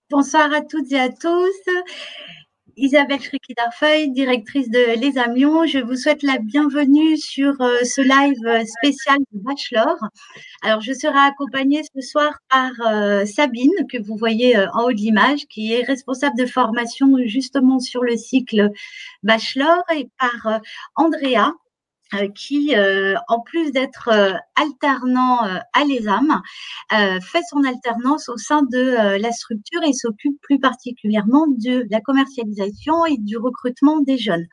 Bonsoir à toutes et à tous. Isabelle Schricky-Darfeuille, directrice de l'ESAM Lyon. Je vous souhaite la bienvenue sur ce live spécial de Bachelor. Alors, je serai accompagnée ce soir par Sabine, que vous voyez en haut de l'image, qui est responsable de formation justement sur le cycle Bachelor, et par Andrea, qui, en plus d'être alternant à l'ESAM, fait son alternance au sein de la structure et s'occupe plus particulièrement de la commercialisation et du recrutement des jeunes.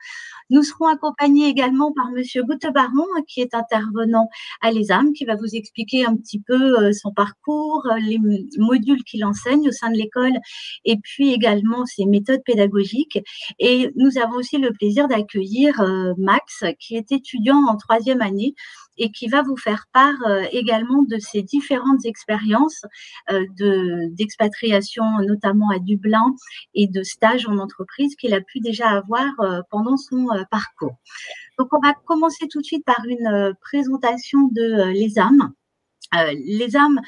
Nous serons accompagnés également par Monsieur Goutebaron, qui est intervenant à l'ESAM, qui va vous expliquer un petit peu son parcours, les modules qu'il enseigne au sein de l'école, et puis également ses méthodes pédagogiques. Et nous avons aussi le plaisir d'accueillir Max, qui est étudiant en 3e année et qui va vous faire part également de ses différentes expériences d'expatriation, notamment à Dublin, et de stages en entreprise qu'il a pu déjà avoir pendant son parcours. Donc, on va commencer tout de suite par une présentation de l'ESAM. L'ESAM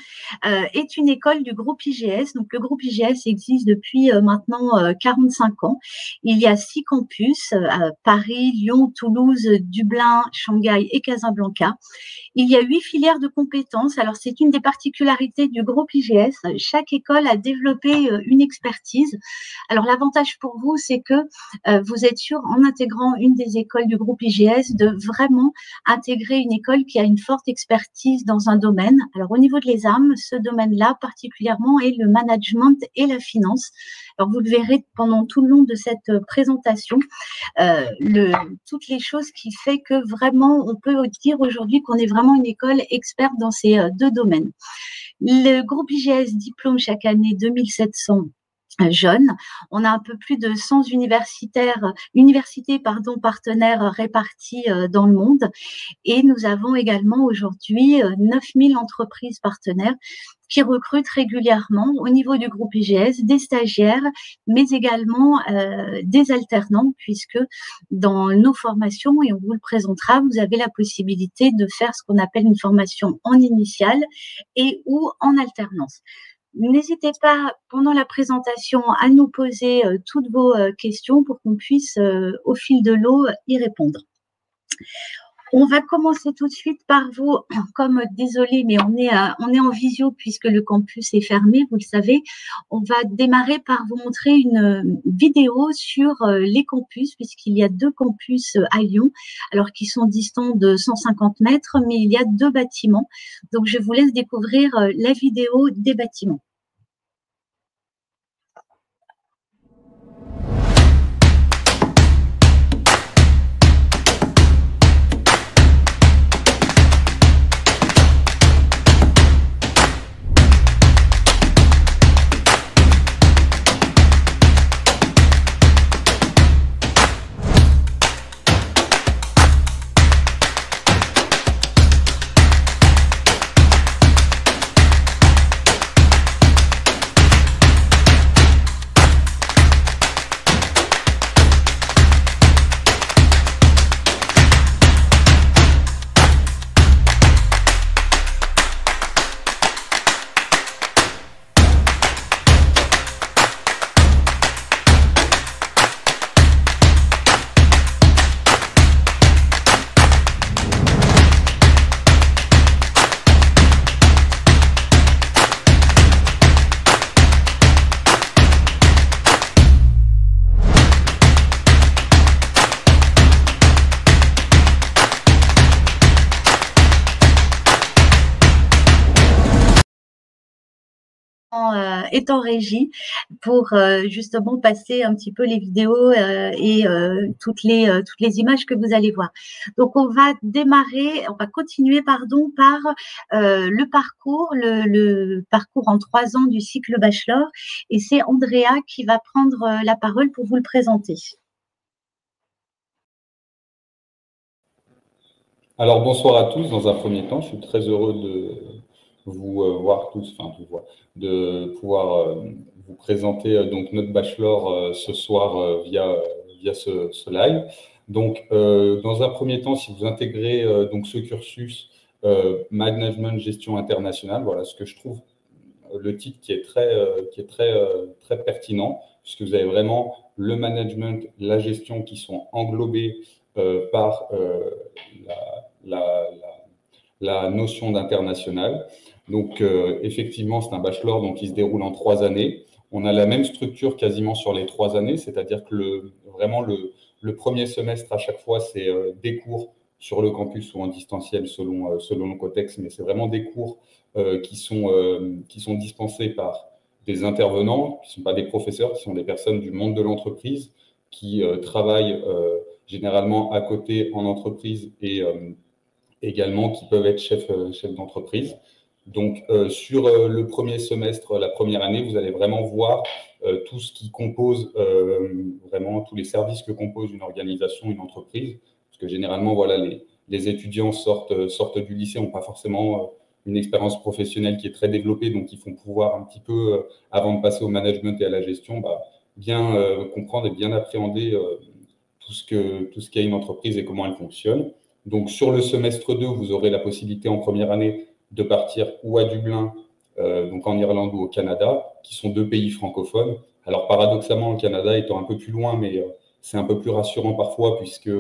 est une école du groupe IGS. Donc, le groupe IGS existe depuis maintenant 45 ans. Il y a 6 campus à Paris, Lyon, Toulouse, Dublin, Shanghai et Casablanca. Il y a 8 filières de compétences. Alors, c'est une des particularités du groupe IGS. Chaque école a développé une expertise. Alors, l'avantage pour vous, c'est que vous êtes sûr, en intégrant une des écoles du groupe IGS, de vraiment intégrer une école qui a une forte expertise dans un domaine. Alors, au niveau de l'ESAM, ce domaine-là particulièrement est le management et la finance. Alors, vous le verrez pendant tout le long de cette présentation, toutes les choses qui fait que vraiment, on peut dire aujourd'hui qu'on est vraiment une école experte dans ces 2 domaines. Le groupe IGS diplôme chaque année 2700 jeunes. On a un peu plus de 100 universités partenaires répartis dans le monde. Et nous avons également aujourd'hui 9000 entreprises partenaires qui recrutent régulièrement au niveau du groupe IGS des stagiaires, mais également des alternants, puisque dans nos formations, et on vous le présentera, vous avez la possibilité de faire ce qu'on appelle une formation en initiale et ou en alternance. N'hésitez pas, pendant la présentation, à nous poser toutes vos questions pour qu'on puisse, au fil de l'eau, y répondre. On va commencer tout de suite par vous, comme désolé, mais on est en visio puisque le campus est fermé, vous le savez. On va démarrer par vous montrer une vidéo sur les campus, puisqu'il y a 2 campus à Lyon, alors qui sont distants de 150 mètres, mais il y a 2 bâtiments. Donc, je vous laisse découvrir la vidéo des bâtiments. Est en régie pour justement passer un petit peu les vidéos et toutes les images que vous allez voir. Donc, on va continuer par le parcours en 3 ans du cycle Bachelor, et c'est Andrea qui va prendre la parole pour vous le présenter. Alors, bonsoir à tous. Dans un premier temps, je suis très heureux de vous voir tous, de pouvoir vous présenter donc notre bachelor ce soir via ce live. Donc, dans un premier temps, si vous intégrez donc ce cursus management gestion internationale, voilà ce que je trouve le titre qui est très pertinent, puisque vous avez vraiment le management, la gestion qui sont englobés par la, la notion d'international. Donc, effectivement, c'est un bachelor donc, qui se déroule en 3 années. On a la même structure quasiment sur les 3 années, c'est-à-dire que vraiment le premier semestre à chaque fois, c'est des cours sur le campus ou en distanciel selon le contexte, mais c'est vraiment des cours qui sont dispensés par des intervenants, qui ne sont pas des professeurs, qui sont des personnes du monde de l'entreprise, qui travaillent généralement à côté en entreprise et également qui peuvent être chefs d'entreprise. Donc, sur le premier semestre, la première année, vous allez vraiment voir tout ce qui compose, vraiment tous les services que compose une organisation, une entreprise. Parce que généralement, voilà, les étudiants sortent du lycée, n'ont pas forcément une expérience professionnelle qui est très développée, donc ils font pouvoir un petit peu, avant de passer au management et à la gestion, bien comprendre et bien appréhender tout ce qu'est une entreprise et comment elle fonctionne. Donc, sur le semestre 2, vous aurez la possibilité en première année de partir ou à Dublin, donc en Irlande ou au Canada, qui sont 2 pays francophones. Alors, paradoxalement, le Canada étant un peu plus loin, mais c'est un peu plus rassurant parfois, puisque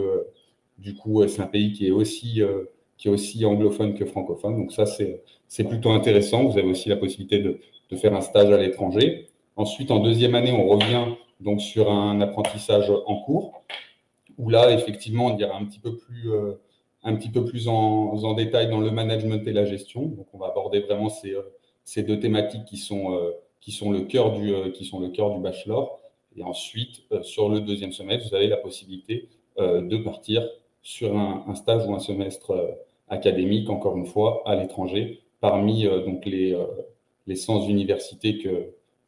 du coup, c'est un pays qui est aussi anglophone que francophone. Donc, ça, c'est plutôt intéressant. Vous avez aussi la possibilité de faire un stage à l'étranger. Ensuite, en deuxième année, on revient donc sur un apprentissage en cours, où là, effectivement, on ira un petit peu plus en détail dans le management et la gestion. Donc, on va aborder vraiment ces 2 thématiques qui sont le cœur du bachelor. Et ensuite, sur le deuxième semestre, vous avez la possibilité de partir sur un stage ou un semestre académique, encore une fois, à l'étranger, parmi donc les 100 universités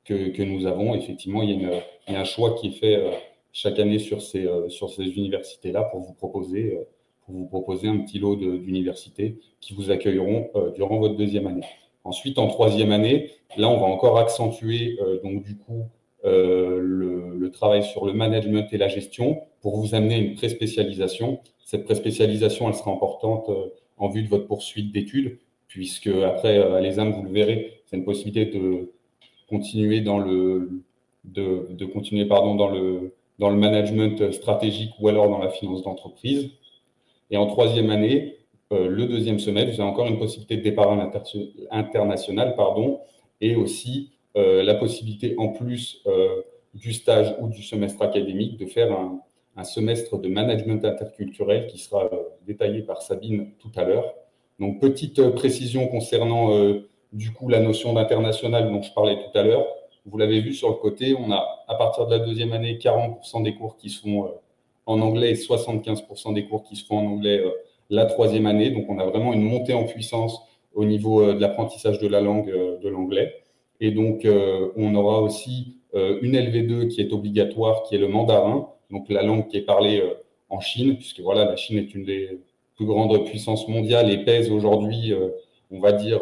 que nous avons. Effectivement, il y a un choix qui est fait chaque année sur ces universités-là pour vous proposer un petit lot d'universités qui vous accueilleront durant votre deuxième année. Ensuite, en troisième année, là, on va encore accentuer donc du coup le travail sur le management et la gestion pour vous amener une pré-spécialisation. Cette pré-spécialisation, elle sera importante en vue de votre poursuite d'études, puisque après, à l'ESAM, vous le verrez, c'est une possibilité de continuer dans le management stratégique ou alors dans la finance d'entreprise. Et en troisième année, le deuxième semestre, vous avez encore une possibilité de départ international, et aussi la possibilité, en plus du stage ou du semestre académique, de faire un semestre de management interculturel qui sera détaillé par Sabine tout à l'heure. Donc, petite précision concernant du coup la notion d'international dont je parlais tout à l'heure. Vous l'avez vu sur le côté, on a à partir de la deuxième année 40% des cours qui sont en anglais et 75% des cours qui se font en anglais la troisième année. Donc, on a vraiment une montée en puissance au niveau de l'apprentissage de la langue de l'anglais. Et donc, on aura aussi une LV2 qui est obligatoire, qui est le mandarin, donc la langue qui est parlée en Chine, puisque voilà, la Chine est une des plus grandes puissances mondiales et pèse aujourd'hui, on va dire,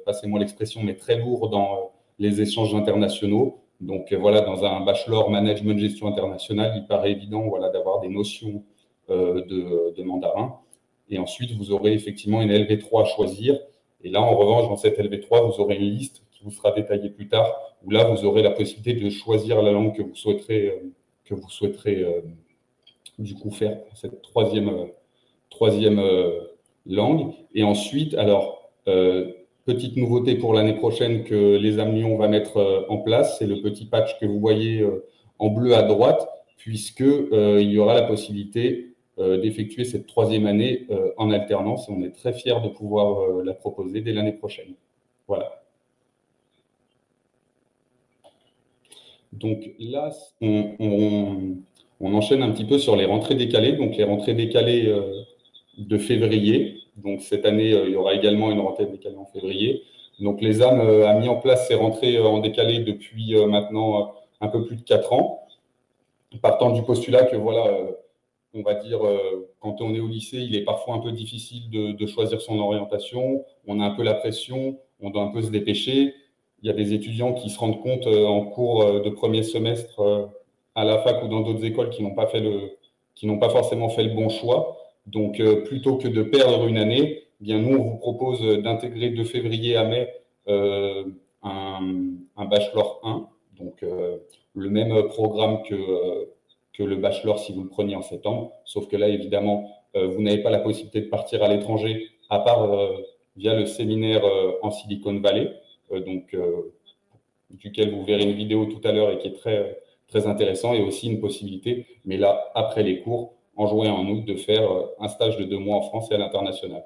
passez-moi l'expression, mais très lourd dans les échanges internationaux. Donc voilà, dans un bachelor management gestion internationale, il paraît évident voilà, d'avoir des notions de mandarin. Et ensuite, vous aurez effectivement une LV3 à choisir. Et là, en revanche, dans cette LV3, vous aurez une liste qui vous sera détaillée plus tard, où là, vous aurez la possibilité de choisir la langue que vous souhaiterez du coup faire cette troisième langue. Et ensuite, alors, petite nouveauté pour l'année prochaine que les Lyon va mettre en place, c'est le petit patch que vous voyez en bleu à droite, puisque il y aura la possibilité d'effectuer cette troisième année en alternance. Et on est très fiers de pouvoir la proposer dès l'année prochaine. Voilà. Donc là, on enchaîne un petit peu sur les rentrées décalées. Donc les rentrées décalées de février. Donc cette année, il y aura également une rentrée décalée en février. Donc l'ESAM a mis en place ces rentrées en décalé depuis maintenant un peu plus de 4 ans, partant du postulat que voilà, on va dire, quand on est au lycée, il est parfois un peu difficile de choisir son orientation. On a un peu la pression, on doit un peu se dépêcher. Il y a des étudiants qui se rendent compte en cours de premier semestre à la fac ou dans d'autres écoles qui n'ont pas fait qui n'ont pas forcément fait le bon choix. Donc, plutôt que de perdre une année, eh bien, nous, on vous propose d'intégrer de février à mai un bachelor 1, donc le même programme que le bachelor si vous le preniez en septembre, sauf que là, évidemment, vous n'avez pas la possibilité de partir à l'étranger, à part via le séminaire en Silicon Valley, duquel vous verrez une vidéo tout à l'heure et qui est très intéressant, et aussi une possibilité, mais là, après les cours, en juin et en août, de faire un stage de 2 mois en France et à l'international.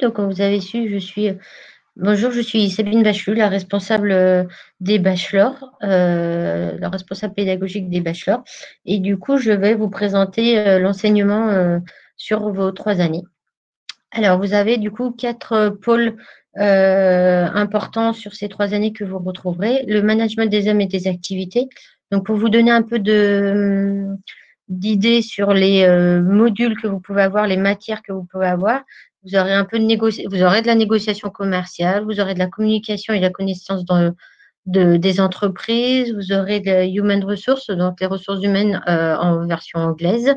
Donc, comme vous avez su, bonjour, je suis Sabine Bachu, la responsable des bachelors, la responsable pédagogique des bachelors. Et du coup, je vais vous présenter l'enseignement sur vos 3 années. Alors, vous avez du coup 4 pôles importants sur ces 3 années que vous retrouverez. Le management des hommes et des activités. Donc, pour vous donner un peu d'idées sur les modules que vous pouvez avoir, les matières que vous pouvez avoir, vous aurez un peu vous aurez de la négociation commerciale, vous aurez de la communication et de la connaissance des entreprises, vous aurez de human resources, donc les ressources humaines en version anglaise.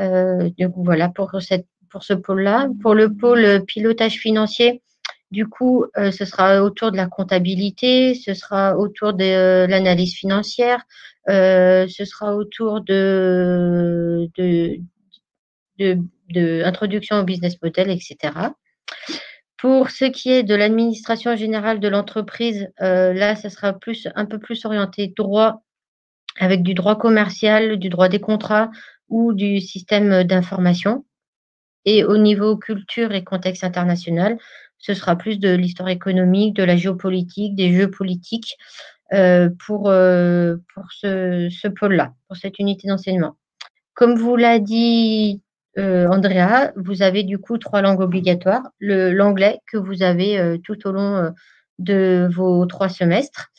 Donc voilà pour ce pôle-là. Pour le pôle pilotage financier, du coup, ce sera autour de la comptabilité, ce sera autour de l'analyse financière, ce sera autour de introduction au business model, etc. Pour ce qui est de l'administration générale de l'entreprise, là, ça sera un peu plus orienté droit, avec du droit commercial, du droit des contrats ou du système d'information. Et au niveau culture et contexte international, ce sera plus de l'histoire économique, de la géopolitique, des jeux politiques pour ce pôle-là, pour cette unité d'enseignement. Comme vous l'a dit Andrea, vous avez du coup 3 langues obligatoires. L'anglais que vous avez tout au long de vos 3 semestres.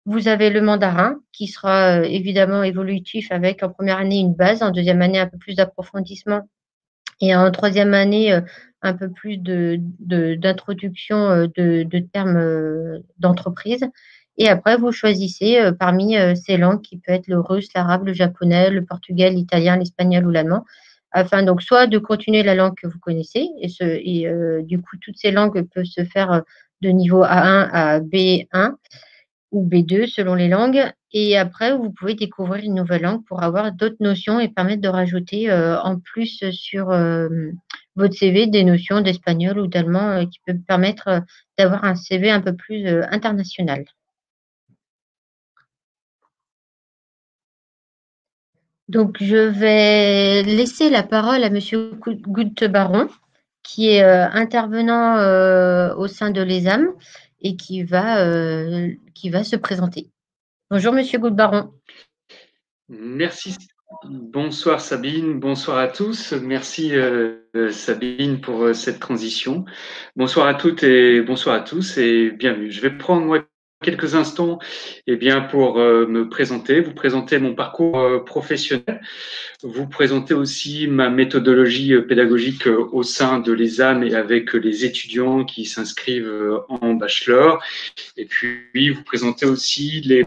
Vous avez le mandarin qui sera évidemment évolutif avec en première année une base, en deuxième année un peu plus d'approfondissement et en troisième année un peu plus d'introduction de termes d'entreprise. Et après, vous choisissez parmi ces langues qui peuvent être le russe, l'arabe, le japonais, le portugais, l'italien, l'espagnol ou l'allemand, afin donc soit de continuer la langue que vous connaissez, et du coup, toutes ces langues peuvent se faire de niveau A1 à B1 ou B2 selon les langues. Et après, vous pouvez découvrir une nouvelle langue pour avoir d'autres notions et permettre de rajouter en plus sur votre CV des notions d'espagnol ou d'allemand qui peuvent permettre d'avoir un CV un peu plus international. Donc, je vais laisser la parole à Monsieur Goutte-Baron, qui est intervenant au sein de l'ESAM et qui va se présenter. Bonjour, Monsieur Goutte-Baron. Merci. Bonsoir Sabine, bonsoir à tous. Merci Sabine pour cette transition. Bonsoir à toutes et bonsoir à tous et bienvenue. Je vais prendre moi quelques instants pour me présenter, vous présenter mon parcours professionnel, vous présenter aussi ma méthodologie pédagogique au sein de l'ESAM et avec les étudiants qui s'inscrivent en bachelor, et puis vous présenter aussi les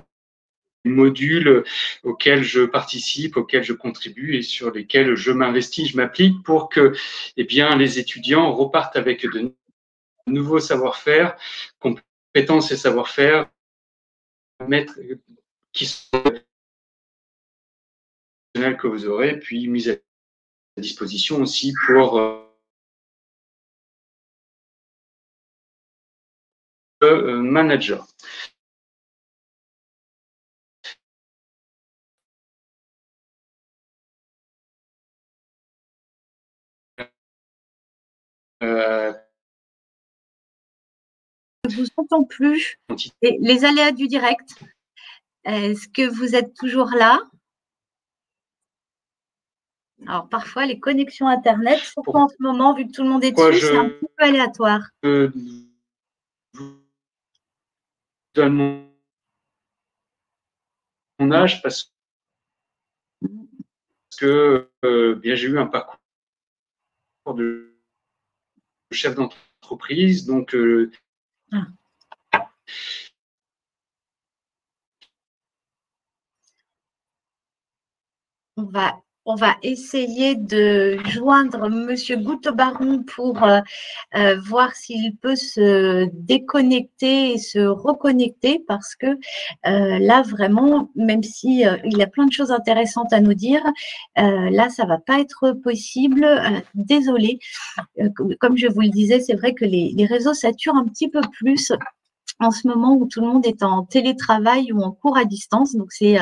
modules auxquels je participe, auxquels je contribue et sur lesquels je m'investis, je m'applique pour que les étudiants repartent avec de nouveaux savoir-faire, compétences et savoir-faire qui sont que vous aurez, puis mis à disposition aussi pour le manager. Je ne vous entends plus. Et les aléas du direct. Est-ce que vous êtes toujours là? Alors, parfois, les connexions Internet, surtout en ce moment, vu que tout le monde est dessus, c'est un petit peu aléatoire. Je vous donne mon âge parce que j'ai eu un parcours de chef d'entreprise. Donc, on va essayer de joindre Monsieur Goutte-Baron pour voir s'il peut se déconnecter et se reconnecter, parce que là vraiment, même si il a plein de choses intéressantes à nous dire, là ça va pas être possible. Désolée. Comme je vous le disais, c'est vrai que les réseaux saturent un petit peu plus en ce moment où tout le monde est en télétravail ou en cours à distance. Donc, c'est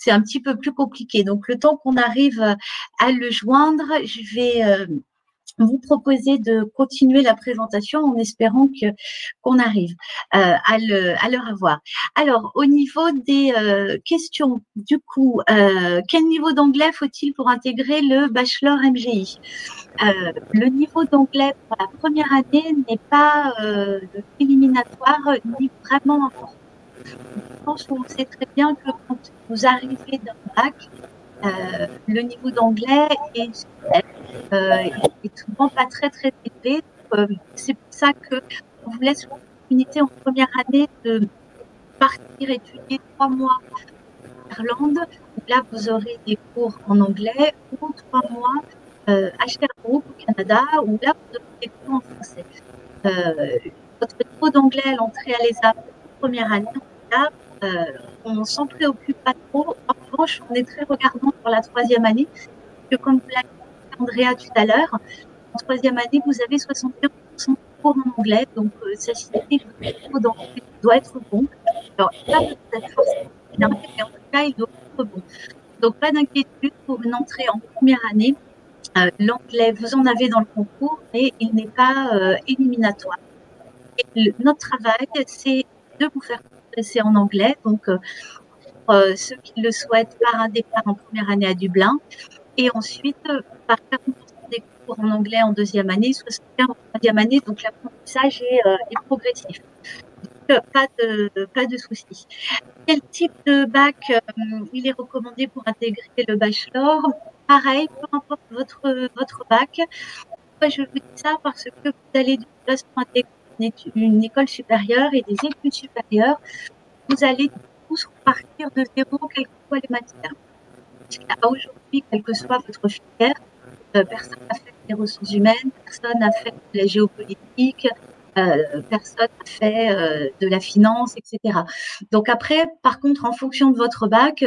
un petit peu plus compliqué. Donc, le temps qu'on arrive à le joindre, je vais vous proposer de continuer la présentation en espérant qu'on arrive à le revoir. Alors, au niveau des questions, du coup, quel niveau d'anglais faut-il pour intégrer le bachelor MGI? Le niveau d'anglais pour la première année n'est pas éliminatoire ni vraiment important. Je pense qu'on sait très bien que quand vous arrivez d'un bac, le niveau d'anglais est souvent pas très très élevé. C'est pour ça qu'on vous laisse l'opportunité en première année de partir étudier 3 mois en Irlande. Là, vous aurez des cours en anglais, ou 3 mois à Sherbrooke au Canada, où là, vous aurez des cours en français. Votre niveau d'anglais à l'entrée à l'ESA première année, là, on ne s'en préoccupe pas trop. En revanche, on est très regardant pour la 3e année, que comme vous l'avez dit, Andrea, tout à l'heure, en 3e année, vous avez 75% de cours en anglais, donc ça signifie que votre niveau d'anglais doit être bon. Alors, pas peut-être forcément bien, mais en tout cas, il doit être bon. Donc, pas d'inquiétude pour une entrée en première année. L'anglais, vous en avez dans le concours, mais il n'est pas éliminatoire. Et notre travail, c'est de vous faire progresser en anglais. Donc, ceux qui le souhaitent, par un départ en première année à Dublin, et ensuite par 40% des cours en anglais en 2e année, 75% en 3e année. Donc, l'apprentissage est progressif. Donc, pas de soucis. Quel type de bac il est recommandé pour intégrer le bachelor? Pareil, peu importe votre bac. Pourquoi je vous dis ça? Parce que vous allez de toute façon intégrer une école supérieure et des études supérieures. Vous allez tous repartir de zéro, quelles que soient les matières. Aujourd'hui, quelle que soit votre filière, personne n'a fait des ressources humaines, personne n'a fait de la géopolitique, personne n'a fait de la finance, etc. Donc après, par contre, en fonction de votre bac,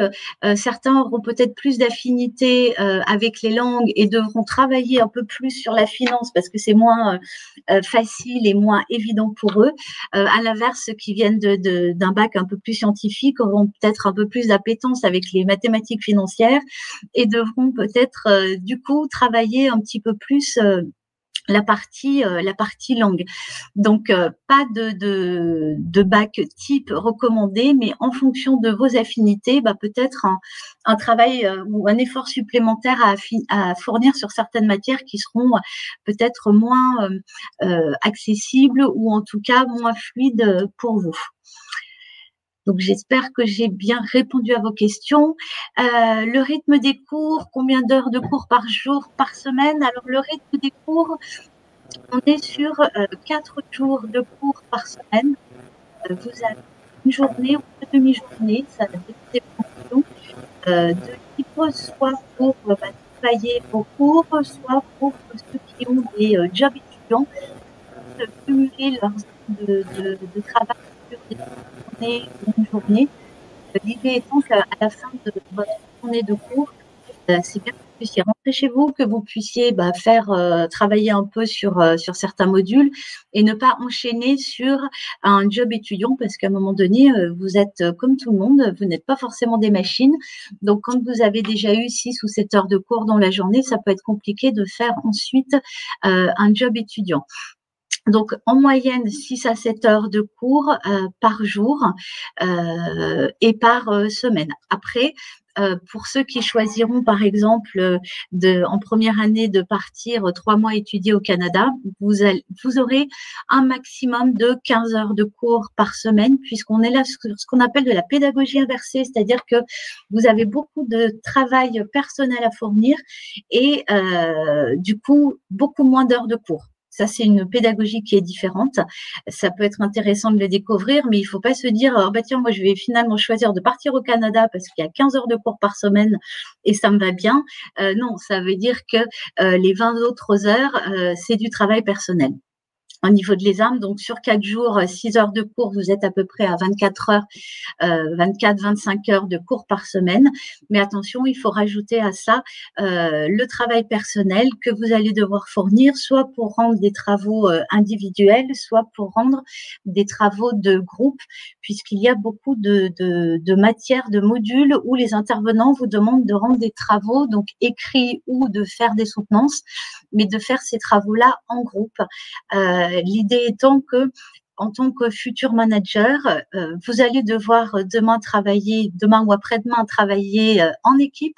certains auront peut-être plus d'affinité avec les langues et devront travailler un peu plus sur la finance parce que c'est moins facile et moins évident pour eux. À l'inverse, ceux qui viennent d'un bac un peu plus scientifique auront peut-être un peu plus d'appétence avec les mathématiques financières et devront peut-être du coup travailler un petit peu plus la partie langue. Donc, pas de bac type recommandé, mais en fonction de vos affinités, peut-être un travail ou un effort supplémentaire à fournir sur certaines matières qui seront peut-être moins accessibles ou en tout cas moins fluides pour vous. Donc, j'espère que j'ai bien répondu à vos questions. Le rythme des cours, combien d'heures de cours par jour, par semaine? Alors, le rythme des cours, on est sur 4 jours de cours par semaine. Vous avez une journée ou une demi-journée, ça dépend de type, soit pour travailler au cours, soit pour ceux qui ont des jobs étudiants, cumuler leurs heures de travail sur des journées ou une journée. L'idée étant qu'à la fin de votre journée de cours, c'est bien que vous puissiez rentrer chez vous, que vous puissiez faire travailler un peu sur certains modules et ne pas enchaîner sur un job étudiant parce qu'à un moment donné, vous êtes comme tout le monde, vous n'êtes pas forcément des machines. Donc, quand vous avez déjà eu 6 ou 7 heures de cours dans la journée, ça peut être compliqué de faire ensuite un job étudiant. Donc, en moyenne, 6 à 7 heures de cours par jour et par semaine. Après, Pour ceux qui choisiront, par exemple, en première année de partir 3 mois étudier au Canada, vous aurez un maximum de 15 heures de cours par semaine, puisqu'on est là sur ce qu'on appelle de la pédagogie inversée, c'est-à-dire que vous avez beaucoup de travail personnel à fournir et du coup, beaucoup moins d'heures de cours. Ça, c'est une pédagogie qui est différente. Ça peut être intéressant de le découvrir, mais il ne faut pas se dire, oh, bah tiens, moi, je vais finalement choisir de partir au Canada parce qu'il y a 15 heures de cours par semaine et ça me va bien. Non, ça veut dire que les 20 autres heures, c'est du travail personnel. Au niveau de l'ESAM, donc sur 4 jours, 6 heures de cours, vous êtes à peu près à 24 heures, 24-25 heures de cours par semaine. Mais attention, il faut rajouter à ça le travail personnel que vous allez devoir fournir, soit pour rendre des travaux individuels, soit pour rendre des travaux de groupe, puisqu'il y a beaucoup de matières, de modules où les intervenants vous demandent de rendre des travaux, donc écrits ou de faire des soutenances, mais de faire ces travaux-là en groupe. L'idée étant que, en tant que futur manager, vous allez devoir demain ou après-demain travailler en équipe,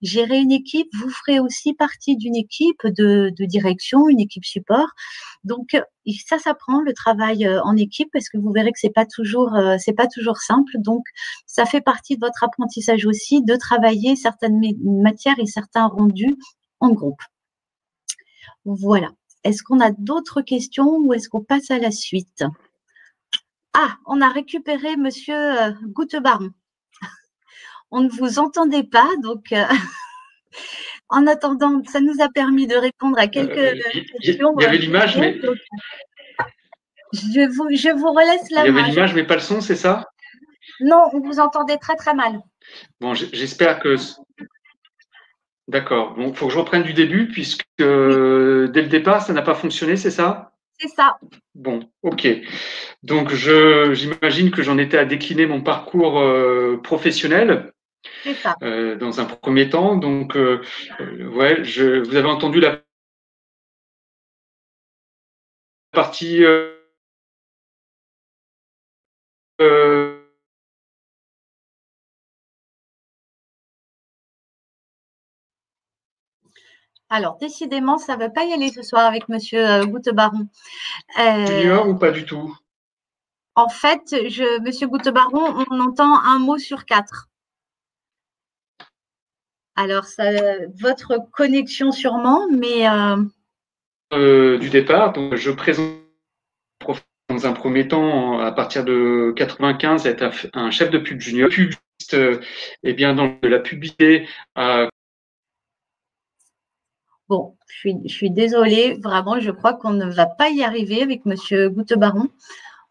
gérer une équipe. Vous ferez aussi partie d'une équipe de direction, une équipe support. Donc ça s'apprend le travail en équipe parce que vous verrez que c'est pas toujours simple. Donc ça fait partie de votre apprentissage aussi de travailler certaines matières et certains rendus en groupe. Voilà. Est-ce qu'on a d'autres questions ou est-ce qu'on passe à la suite? Ah, on a récupéré Monsieur Goutebaron. On ne vous entendait pas, donc en attendant, ça nous a permis de répondre à quelques questions. Il y avait l'image, mais… Je vous relaisse la main. Il y avait l'image, mais pas le son, c'est ça? Non, on vous entendait très très mal. Bon, j'espère que… D'accord. Bon, il faut que je reprenne du début puisque dès le départ, ça n'a pas fonctionné, c'est ça? C'est ça. Bon, ok. Donc, j'imagine que j'en étais à décliner mon parcours professionnel. C'est ça. Dans un premier temps. Donc, ouais, vous avez entendu la partie Alors, décidément, ça ne veut pas y aller ce soir avec Monsieur Goutebaron. junior ou pas du tout? En fait, Monsieur Goutebaron, on entend un mot sur 4. Alors, votre connexion sûrement, mais… Du départ, donc je présente dans un premier temps, à partir de 95, être un chef de pub junior, publiciste, et bien dans la publicité. Bon, je suis désolée, vraiment, je crois qu'on ne va pas y arriver avec Monsieur Goutebaron.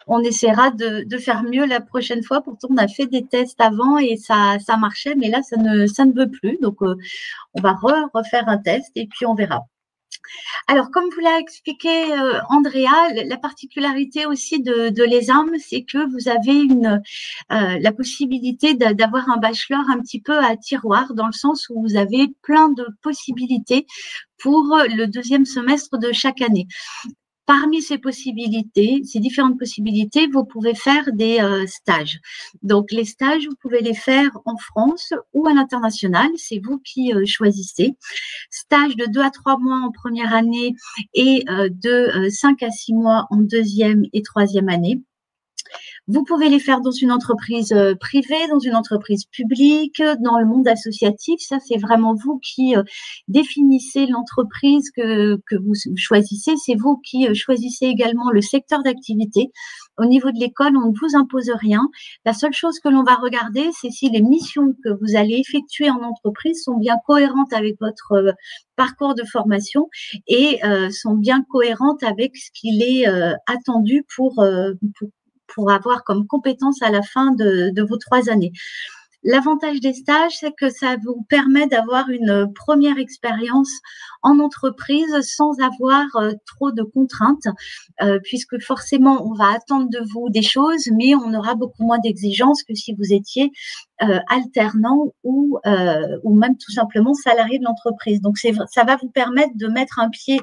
On essaiera de faire mieux la prochaine fois. Pourtant, on a fait des tests avant et ça marchait, mais là, ça ne veut plus. Donc, on va refaire un test et puis on verra. Alors, comme vous l'a expliqué Andrea, la particularité aussi de l'ESAM, c'est que vous avez la possibilité d'avoir un bachelor un petit peu à tiroir, dans le sens où vous avez plein de possibilités pour le deuxième semestre de chaque année. Parmi ces différentes possibilités, vous pouvez faire des stages. Donc, les stages, vous pouvez les faire en France ou à l'international. C'est vous qui choisissez. Stage de 2 à 3 mois en première année et de 5 à 6 mois en deuxième et troisième année. Vous pouvez les faire dans une entreprise privée, dans une entreprise publique, dans le monde associatif. Ça, c'est vraiment vous qui définissez l'entreprise que vous choisissez. C'est vous qui choisissez également le secteur d'activité. Au niveau de l'école, on ne vous impose rien. La seule chose que l'on va regarder, c'est si les missions que vous allez effectuer en entreprise sont bien cohérentes avec votre parcours de formation et sont bien cohérentes avec ce qu'il est attendu pour avoir comme compétence à la fin de vos 3 années. L'avantage des stages, c'est que ça vous permet d'avoir une première expérience en entreprise sans avoir trop de contraintes, puisque forcément, on va attendre de vous des choses, mais on aura beaucoup moins d'exigences que si vous étiez alternant ou même tout simplement salarié de l'entreprise. Donc, ça va vous permettre de mettre un pied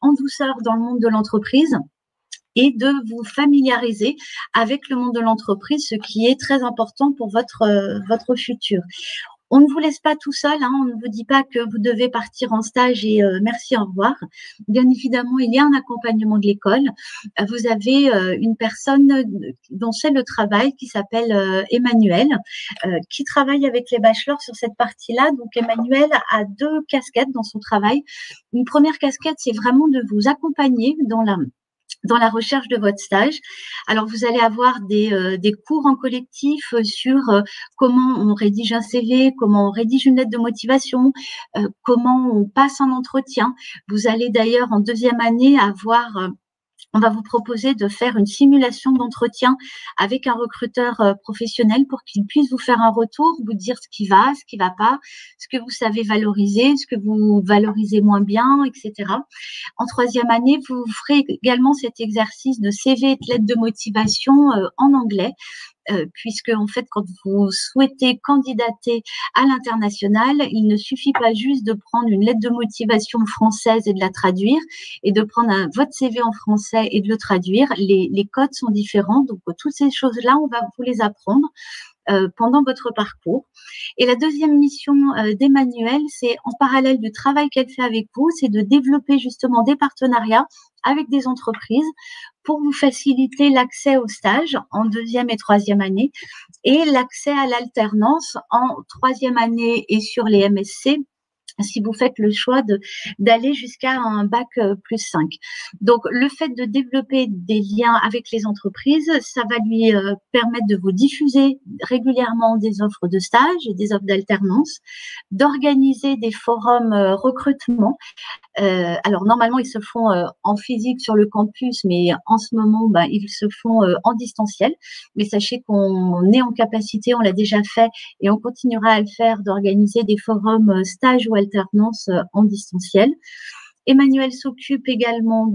en douceur dans le monde de l'entreprise et de vous familiariser avec le monde de l'entreprise, ce qui est très important pour votre futur. On ne vous laisse pas tout seul, hein, on ne vous dit pas que vous devez partir en stage et merci, au revoir. Bien évidemment, il y a un accompagnement de l'école. Vous avez une personne dont c'est le travail qui s'appelle Emmanuel, qui travaille avec les bachelors sur cette partie-là. Donc, Emmanuel a 2 casquettes dans son travail. Une première casquette, c'est vraiment de vous accompagner dans la recherche de votre stage. Alors, vous allez avoir des cours en collectif sur comment on rédige un CV, comment on rédige une lettre de motivation, comment on passe un entretien. Vous allez d'ailleurs en 2e année avoir on va vous proposer de faire une simulation d'entretien avec un recruteur professionnel pour qu'il puisse vous faire un retour, vous dire ce qui va pas, ce que vous savez valoriser, ce que vous valorisez moins bien, etc. En 3e année, vous ferez également cet exercice de CV et de lettre de motivation en anglais. Puisque en fait, quand vous souhaitez candidater à l'international, il ne suffit pas juste de prendre une lettre de motivation française et de la traduire, et de prendre votre CV en français et de le traduire. Les codes sont différents, donc toutes ces choses-là, on va vous les apprendre pendant votre parcours. Et la 2e mission d'Emmanuel, c'est en parallèle du travail qu'elle fait avec vous, c'est de développer justement des partenariats avec des entreprises pour vous faciliter l'accès au stage en 2e et 3e année et l'accès à l'alternance en 3e année et sur les MSc, si vous faites le choix d'aller jusqu'à un bac +5. Donc, le fait de développer des liens avec les entreprises, ça va lui permettre de vous diffuser régulièrement des offres de stage et des offres d'alternance, d'organiser des forums recrutement. Alors, normalement, ils se font en physique sur le campus, mais en ce moment, ils se font en distanciel. Mais sachez qu'on est en capacité, on l'a déjà fait et on continuera à le faire, d'organiser des forums stage ou alternance en distanciel. Emmanuel s'occupe également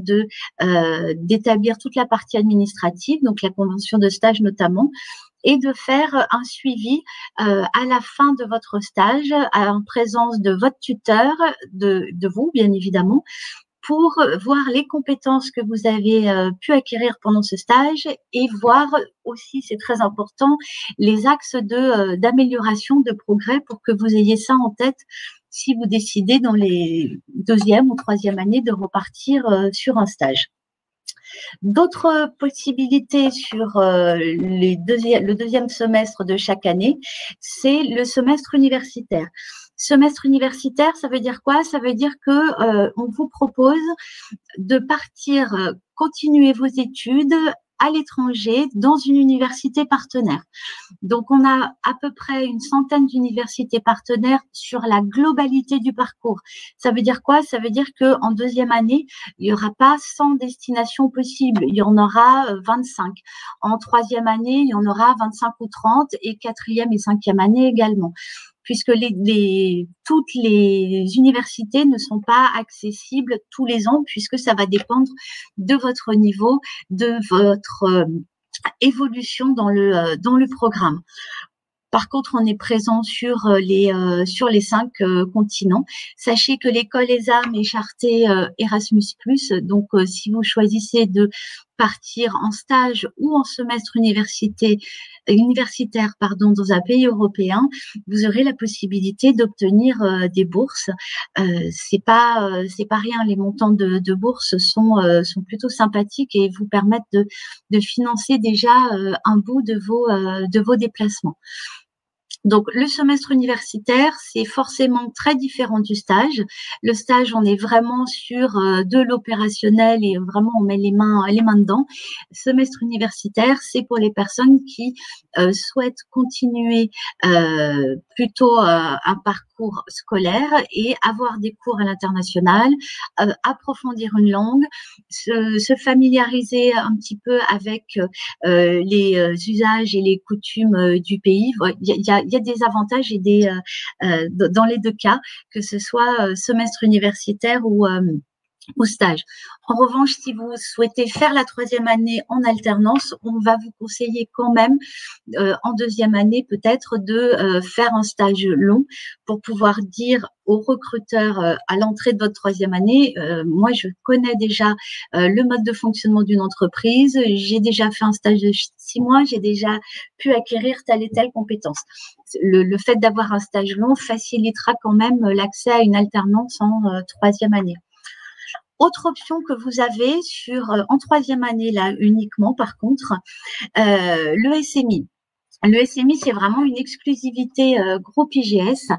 d'établir toute la partie administrative, donc la convention de stage notamment, et de faire un suivi à la fin de votre stage, en présence de votre tuteur, de vous, bien évidemment, pour voir les compétences que vous avez pu acquérir pendant ce stage et voir aussi, c'est très important, les axes d'amélioration, de progrès pour que vous ayez ça en tête si vous décidez dans les 2e ou 3e années de repartir sur un stage. D'autres possibilités sur le 2e semestre de chaque année, c'est le semestre universitaire. Semestre universitaire, ça veut dire quoi? Ça veut dire que on vous propose de partir continuer vos études à l'étranger dans une université partenaire. Donc, on a à peu près une centaine d'universités partenaires sur la globalité du parcours. Ça veut dire quoi? Ça veut dire qu'en 2e année, il n'y aura pas 100 destinations possibles. Il y en aura 25. En 3e année, il y en aura 25 ou 30 et 4e et 5e année également, puisque toutes les universités ne sont pas accessibles tous les ans, puisque ça va dépendre de votre niveau, de votre évolution dans le programme. Par contre, on est présent sur les 5 continents. Sachez que l'école ESAM est chartée Erasmus+. Donc, si vous choisissez de partir en stage ou en semestre universitaire dans un pays européen, vous aurez la possibilité d'obtenir des bourses. C'est pas rien. Les montants de bourses sont plutôt sympathiques et vous permettent de financer déjà un bout de vos déplacements. Donc, le semestre universitaire, c'est forcément très différent du stage. Le stage, on est vraiment sur de l'opérationnel et vraiment on met les mains dedans. Semestre universitaire, c'est pour les personnes qui souhaitent continuer plutôt un parcours scolaire et avoir des cours à l'international, approfondir une langue, se familiariser un petit peu avec les usages et les coutumes du pays. Il y a des avantages et dans les 2 cas, que ce soit semestre universitaire ou au stage. En revanche, si vous souhaitez faire la 3e année en alternance, on va vous conseiller quand même en 2e année peut-être de faire un stage long pour pouvoir dire aux recruteurs à l'entrée de votre 3e année, moi je connais déjà le mode de fonctionnement d'une entreprise, j'ai déjà fait un stage de 6 mois, j'ai déjà pu acquérir telle et telle compétence. Le fait d'avoir un stage long facilitera quand même l'accès à une alternance en 3e année. Autre option que vous avez en 3e année là uniquement par contre, le SMI. Le SMI, c'est vraiment une exclusivité groupe IGS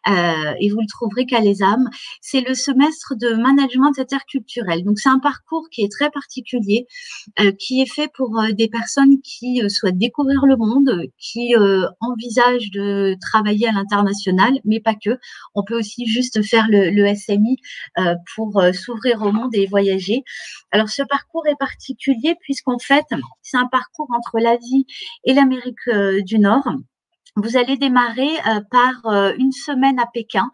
et vous le trouverez qu'à l'ESAM. C'est le semestre de management interculturel. Donc, c'est un parcours qui est très particulier, qui est fait pour des personnes qui souhaitent découvrir le monde, qui envisagent de travailler à l'international, mais pas que. On peut aussi juste faire le SMI pour s'ouvrir au monde et voyager. Alors, ce parcours est particulier puisqu'en fait, c'est un parcours entre l'Asie et l'Amérique du Nord. Vous allez démarrer par une semaine à Pékin.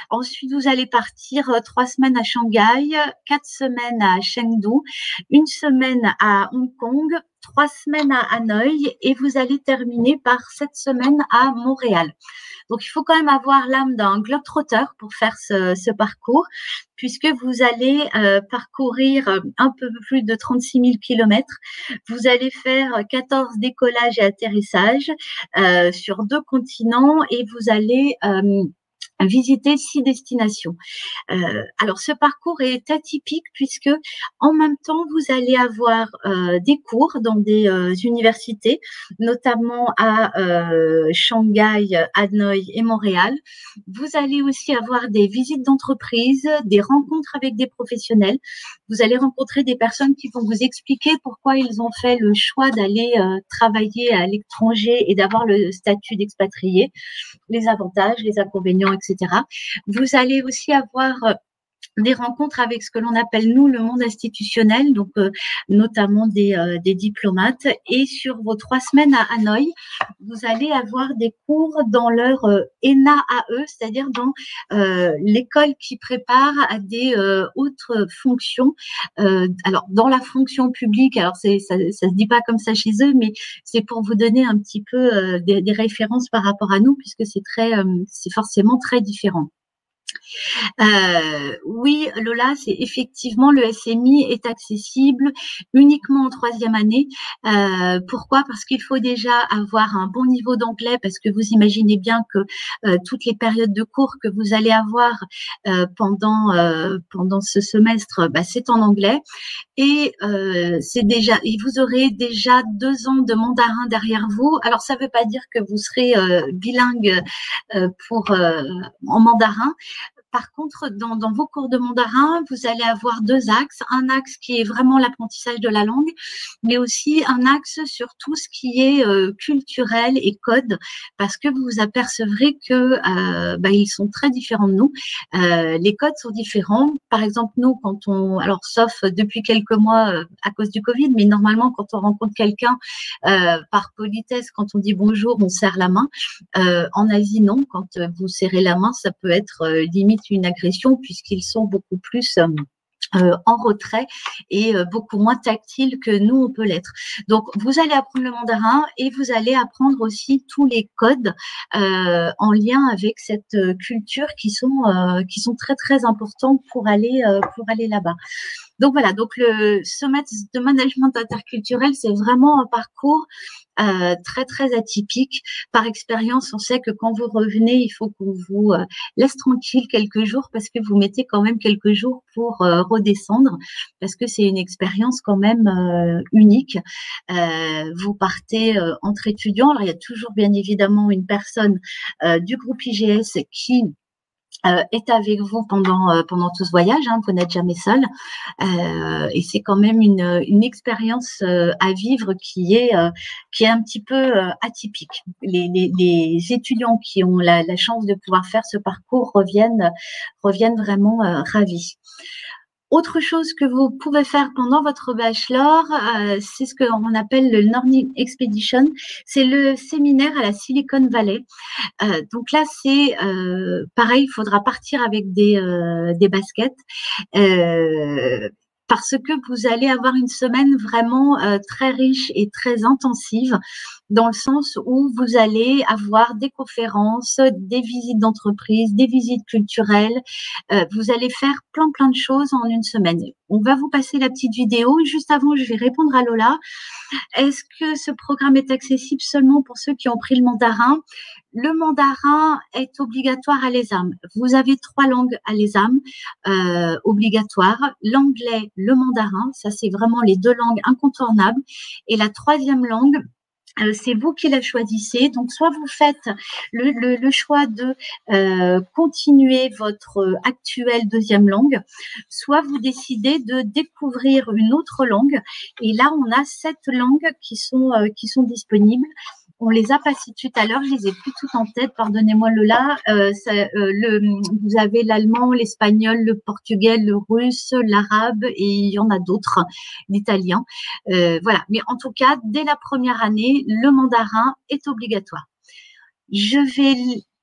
Ensuite, vous allez partir 3 semaines à Shanghai, 4 semaines à Chengdu, 1 semaine à Hong Kong, 3 semaines à Hanoï et vous allez terminer par 7 semaines à Montréal. Donc, il faut quand même avoir l'âme d'un globe-trotter pour faire ce parcours, puisque vous allez parcourir un peu plus de 36 000 kilomètres. Vous allez faire 14 décollages et atterrissages sur 2 continents et vous allez visiter 6 destinations. Alors, ce parcours est atypique puisque en même temps, vous allez avoir des cours dans des universités, notamment à Shanghai, Hanoï et Montréal. Vous allez aussi avoir des visites d'entreprise, des rencontres avec des professionnels. Vous allez rencontrer des personnes qui vont vous expliquer pourquoi ils ont fait le choix d'aller travailler à l'étranger et d'avoir le statut d'expatrié, les avantages, les inconvénients, etc. Vous allez aussi avoir des rencontres avec ce que l'on appelle, nous, le monde institutionnel, donc notamment des diplomates. Et sur vos 3 semaines à Hanoï, vous allez avoir des cours dans leur ENA à eux, c'est-à-dire dans l'école qui prépare à des autres fonctions. Alors, dans la fonction publique, alors ça se dit pas comme ça chez eux, mais c'est pour vous donner un petit peu des références par rapport à nous, puisque c'est forcément très différent. Oui, Lola, c'est effectivement le SMI est accessible uniquement en 3e année. Pourquoi? Parce qu'il faut déjà avoir un bon niveau d'anglais, parce que vous imaginez bien que toutes les périodes de cours que vous allez avoir pendant ce semestre, c'est en anglais. Et vous aurez déjà 2 ans de mandarin derrière vous. Alors, ça ne veut pas dire que vous serez bilingue en mandarin. Par contre, dans vos cours de mandarin, vous allez avoir 2 axes. Un axe qui est vraiment l'apprentissage de la langue, mais aussi un axe sur tout ce qui est culturel et code, parce que vous vous apercevrez que ils sont très différents de nous. Les codes sont différents. Par exemple, nous, alors sauf depuis quelques mois à cause du Covid, mais normalement, quand on rencontre quelqu'un par politesse, quand on dit bonjour, on serre la main. En Asie, non. Quand vous serrez la main, ça peut être limite une agression puisqu'ils sont beaucoup plus en retrait et beaucoup moins tactiles que nous, on peut l'être. Donc, vous allez apprendre le mandarin et vous allez apprendre aussi tous les codes en lien avec cette culture qui sont très, très importants pour aller là-bas. Donc, voilà. Donc, le semestre de management interculturel, c'est vraiment un parcours très, très atypique. Par expérience, on sait que quand vous revenez, il faut qu'on vous laisse tranquille quelques jours parce que vous mettez quand même quelques jours pour redescendre parce que c'est une expérience quand même unique. Vous partez entre étudiants. Alors, il y a toujours bien évidemment une personne du groupe IGS qui est avec vous pendant tout ce voyage, hein, vous n'êtes jamais seul, et c'est quand même une expérience à vivre qui est un petit peu atypique. Les étudiants qui ont la chance de pouvoir faire ce parcours reviennent vraiment ravis. Autre chose que vous pouvez faire pendant votre bachelor, c'est ce qu'on appelle le Learning Expedition. C'est le séminaire à la Silicon Valley. Donc là, c'est pareil, il faudra partir avec des baskets. Parce que vous allez avoir une semaine vraiment très riche et très intensive, dans le sens où vous allez avoir des conférences, des visites d'entreprise, des visites culturelles. Vous allez faire plein de choses en une semaine. On va vous passer la petite vidéo. Juste avant, je vais répondre à Lola. Est-ce que ce programme est accessible seulement pour ceux qui ont pris le mandarin? Le mandarin est obligatoire à l'ESAM. Vous avez 3 langues à l'ESAM obligatoires. L'anglais, le mandarin, ça c'est vraiment les 2 langues incontournables. Et la 3e langue, c'est vous qui la choisissez. Donc, soit vous faites le choix de continuer votre actuelle 2e langue, soit vous décidez de découvrir une autre langue. Et là, on a 7 langues qui sont disponibles. On les a pas citées tout à l'heure, je les ai plus toutes en tête, pardonnez-moi Lola. Vous avez l'allemand, l'espagnol, le portugais, le russe, l'arabe et il y en a d'autres, l'italien. Voilà, mais en tout cas, dès la première année, le mandarin est obligatoire. Je vais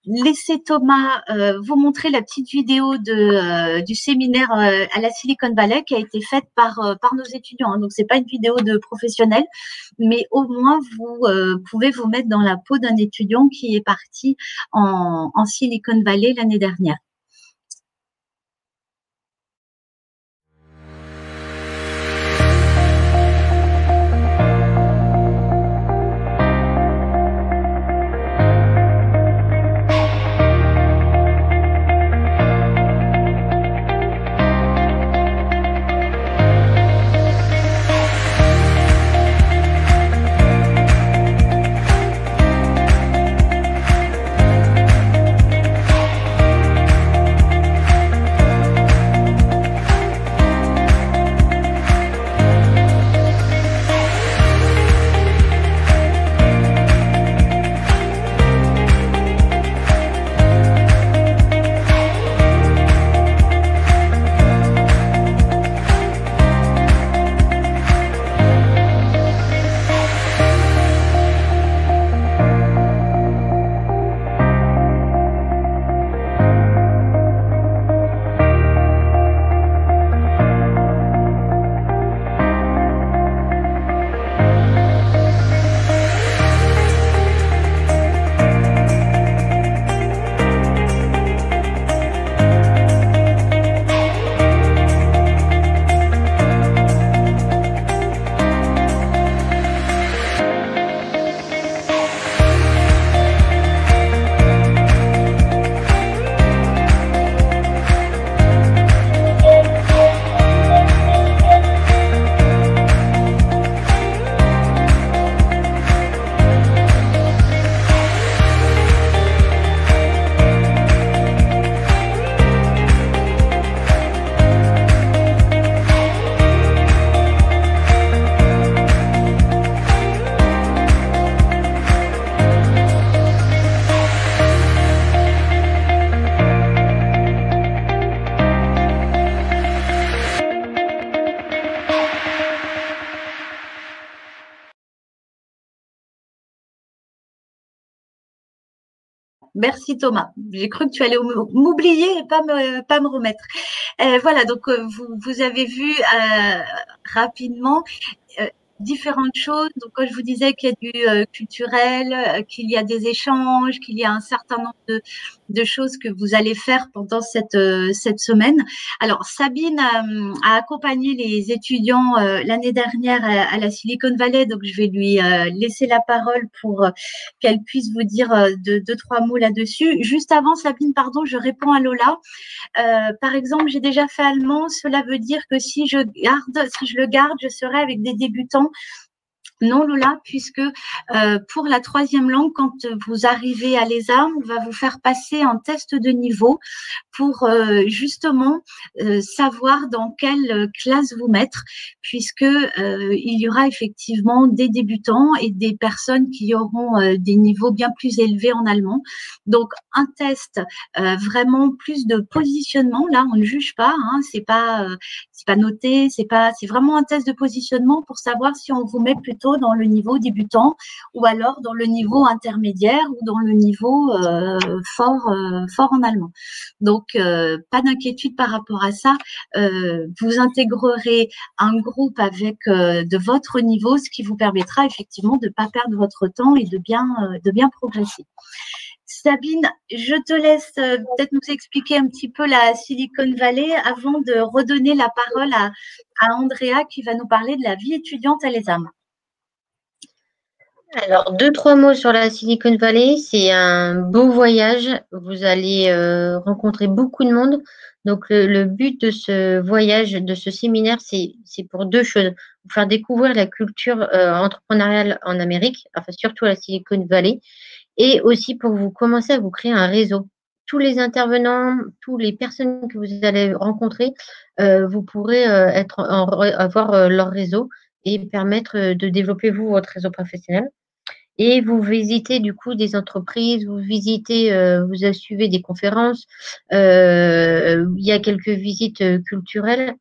laisser Thomas vous montrer la petite vidéo du séminaire à la Silicon Valley qui a été faite par nos étudiants. Donc, c'est pas une vidéo de professionnel, mais au moins, vous pouvez vous mettre dans la peau d'un étudiant qui est parti en Silicon Valley l'année dernière. Merci Thomas. J'ai cru que tu allais m'oublier et pas me remettre. Voilà, donc vous avez vu rapidement différentes choses. Donc, quand je vous disais qu'il y a du culturel, qu'il y a des échanges, qu'il y a un certain nombre de choses que vous allez faire pendant cette semaine. Alors, Sabine a accompagné les étudiants l'année dernière à la Silicon Valley, donc je vais lui laisser la parole pour qu'elle puisse vous dire deux, trois mots là-dessus. Juste avant, Sabine, pardon, je réponds à Lola. Par exemple, j'ai déjà fait allemand, cela veut dire que si je le garde, je serai avec des débutants. Non, Lola, puisque pour la troisième langue, quand vous arrivez à l'ESA, on va vous faire passer un test de niveau pour justement savoir dans quelle classe vous mettre, puisque il y aura effectivement des débutants et des personnes qui auront des niveaux bien plus élevés en allemand. Donc, un test vraiment plus de positionnement. Là, on ne juge pas, hein, c'est pas noté, c'est vraiment un test de positionnement pour savoir si on vous met plutôt dans le niveau débutant ou alors dans le niveau intermédiaire ou dans le niveau fort en allemand. Donc, pas d'inquiétude par rapport à ça. Vous intégrerez un groupe avec de votre niveau, ce qui vous permettra effectivement de ne pas perdre votre temps et de bien progresser. Sabine, je te laisse peut-être nous expliquer un petit peu la Silicon Valley avant de redonner la parole à Andrea qui va nous parler de la vie étudiante à l'ESAM. Alors, 2-3 mots sur la Silicon Valley. C'est un beau voyage. Vous allez rencontrer beaucoup de monde. Donc, le but de ce voyage, de ce séminaire, c'est pour 2 choses. Vous faire découvrir la culture entrepreneuriale en Amérique, enfin surtout à la Silicon Valley, et aussi pour vous commencer à vous créer un réseau. Tous les intervenants, toutes les personnes que vous allez rencontrer, vous pourrez avoir leur réseau et permettre de développer votre réseau professionnel. Et vous visitez du coup des entreprises, vous suivez des conférences, il y a quelques visites culturelles.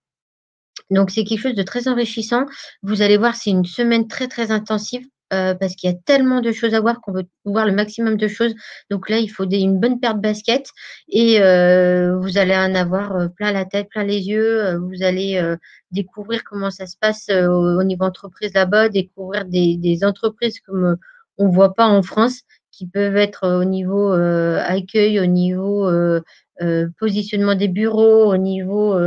Donc, c'est quelque chose de très enrichissant. Vous allez voir, c'est une semaine très, très intensive parce qu'il y a tellement de choses à voir qu'on veut voir le maximum de choses. Donc là, il faut une bonne paire de baskets et vous allez en avoir plein la tête, plein les yeux. Vous allez découvrir comment ça se passe au niveau entreprise là-bas, découvrir des entreprises comme on ne voit pas en France, qui peuvent être au niveau accueil, au niveau positionnement des bureaux, au niveau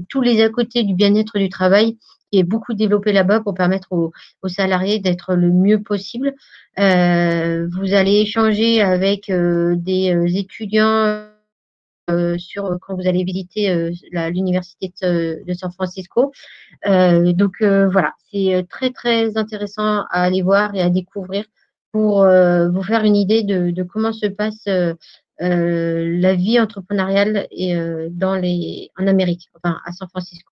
tous les à côté du bien-être du travail qui est beaucoup développé là-bas pour permettre aux salariés d'être le mieux possible. Vous allez échanger avec des étudiants quand vous allez visiter l'université de San Francisco. Donc voilà, c'est très très intéressant à aller voir et à découvrir pour vous faire une idée de comment se passe la vie entrepreneuriale en Amérique, enfin à San Francisco.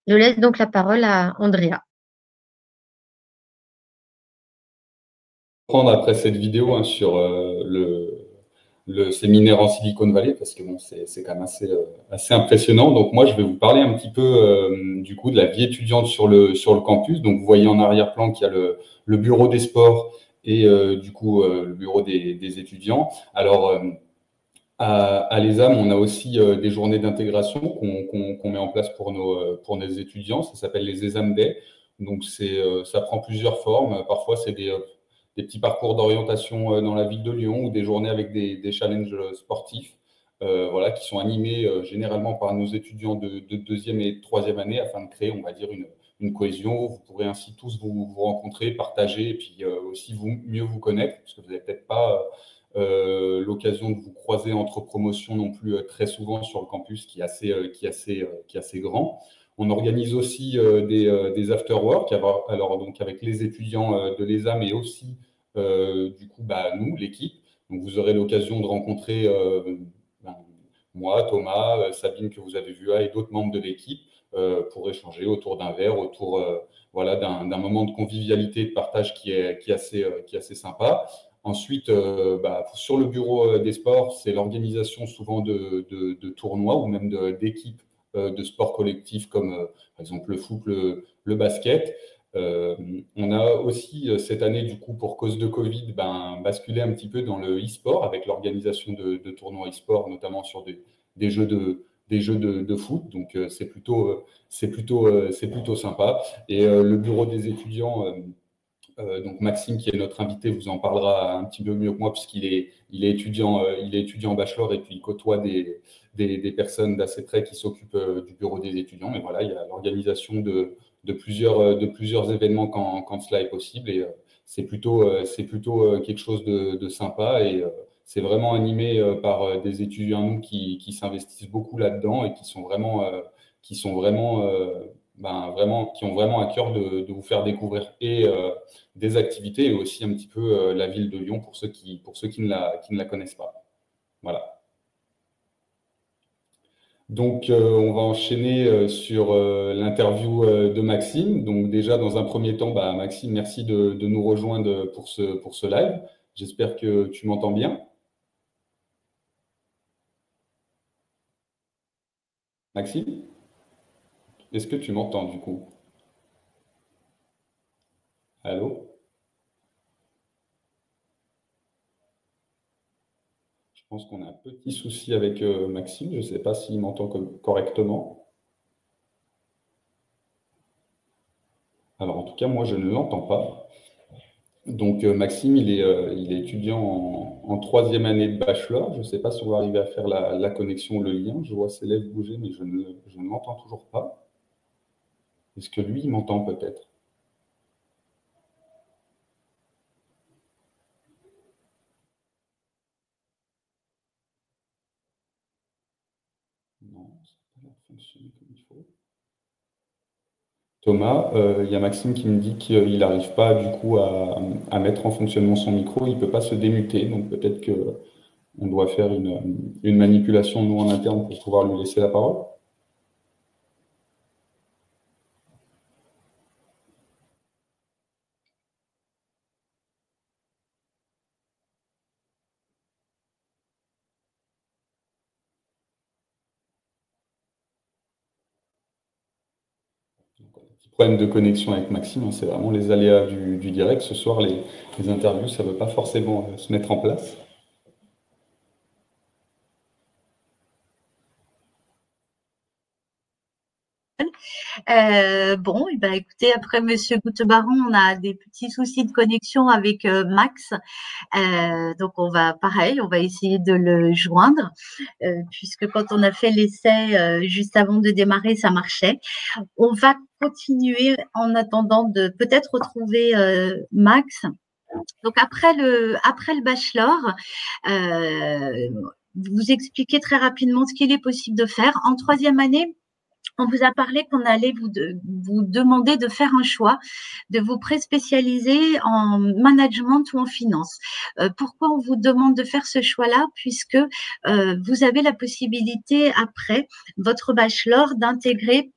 Je laisse donc la parole à Andrea. Prendre après cette vidéo hein, sur le séminaire en Silicon Valley parce que bon, c'est quand même assez impressionnant. Donc moi, je vais vous parler un petit peu du coup de la vie étudiante sur le campus. Donc vous voyez en arrière-plan qu'il y a le bureau des sports et du coup le bureau des étudiants. Alors à l'ESAM, on a aussi des journées d'intégration qu'on met en place pour nos étudiants. Ça s'appelle les ESAM Day. Donc ça prend plusieurs formes. Parfois c'est des petits parcours d'orientation dans la ville de Lyon ou des journées avec des challenges sportifs voilà, qui sont animés généralement par nos étudiants de deuxième et troisième année afin de créer, on va dire, une cohésion. Vous pourrez ainsi tous vous rencontrer, partager et puis aussi mieux vous connaître parce que vous n'avez peut-être pas l'occasion de vous croiser entre promotions non plus très souvent sur le campus qui est assez grand. On organise aussi des after-work, alors donc avec les étudiants de l'ESAM mais aussi du coup nous, l'équipe. Donc vous aurez l'occasion de rencontrer moi, Thomas, Sabine que vous avez vu là et d'autres membres de l'équipe pour échanger autour d'un verre, autour voilà, d'un moment de convivialité et de partage qui est assez sympa. Ensuite, sur le bureau des sports, c'est l'organisation souvent de tournois ou même d'équipes de sport collectifs comme par exemple le foot, le basket. On a aussi cette année, du coup, pour cause de Covid, basculé un petit peu dans le e-sport avec l'organisation de tournois e-sport, notamment sur des jeux de foot. Donc, c'est plutôt sympa. Et le bureau des étudiants, donc Maxime, qui est notre invité, vous en parlera un petit peu mieux que moi puisqu'il est étudiant bachelor et puis il côtoie des personnes d'assez près qui s'occupent du bureau des étudiants. Mais voilà, il y a l'organisation de plusieurs événements quand cela est possible et c'est plutôt quelque chose de sympa et c'est vraiment animé par des étudiants nous qui s'investissent beaucoup là-dedans et qui ont vraiment à cœur de vous faire découvrir et des activités et aussi un petit peu la ville de Lyon pour ceux qui ne la connaissent pas. Voilà. Donc, on va enchaîner sur l'interview de Maxime. Donc, déjà, dans un premier temps, Maxime, merci de nous rejoindre pour ce live. J'espère que tu m'entends bien. Maxime, est-ce que tu m'entends du coup? Allô? Je pense qu'on a un petit souci avec Maxime. Je ne sais pas s'il m'entend correctement. Alors, en tout cas, moi, je ne l'entends pas. Donc, Maxime, il est étudiant en troisième année de bachelor. Je ne sais pas si on va arriver à faire la connexion, le lien. Je vois ses lèvres bouger, mais je ne l'entends toujours pas. Est-ce que lui, il m'entend peut-être? Non, ça n'a pas l'air de fonctionner comme il faut. Thomas, il y a Maxime qui me dit qu'il n'arrive pas du coup à mettre en fonctionnement son micro. Il ne peut pas se démuter, donc peut-être qu'on doit faire une manipulation, nous, en interne, pour pouvoir lui laisser la parole. Donc, petit problème de connexion avec Maxime, hein, c'est vraiment les aléas du direct. Ce soir, les interviews, ça ne veut pas forcément se mettre en place. Bon, et ben, écoutez, après Monsieur Goutebaron, on a des petits soucis de connexion avec Max. Donc, on va essayer de le joindre, puisque quand on a fait l'essai juste avant de démarrer, ça marchait. On va continuer en attendant de peut-être retrouver Max. Donc, après le bachelor, vous expliquez très rapidement ce qu'il est possible de faire. En troisième année, on vous a parlé qu'on allait vous demander de faire un choix, de vous pré-spécialiser en management ou en finance. Pourquoi on vous demande de faire ce choix-là? Puisque vous avez la possibilité, après votre bachelor, d'intégrer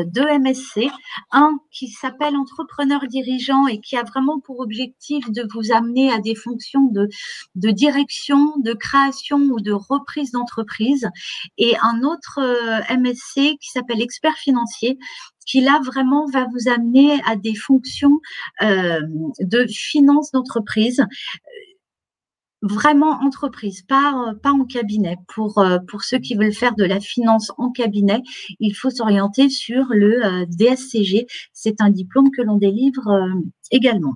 deux MSC, un qui s'appelle entrepreneur dirigeant et qui a vraiment pour objectif de vous amener à des fonctions de direction, de création ou de reprise d'entreprise, et un autre MSC qui s'appelle expert financier, qui là vraiment va vous amener à des fonctions de finance d'entreprise, vraiment entreprise, pas en cabinet. Pour ceux qui veulent faire de la finance en cabinet, il faut s'orienter sur le DSCG. C'est un diplôme que l'on délivre également.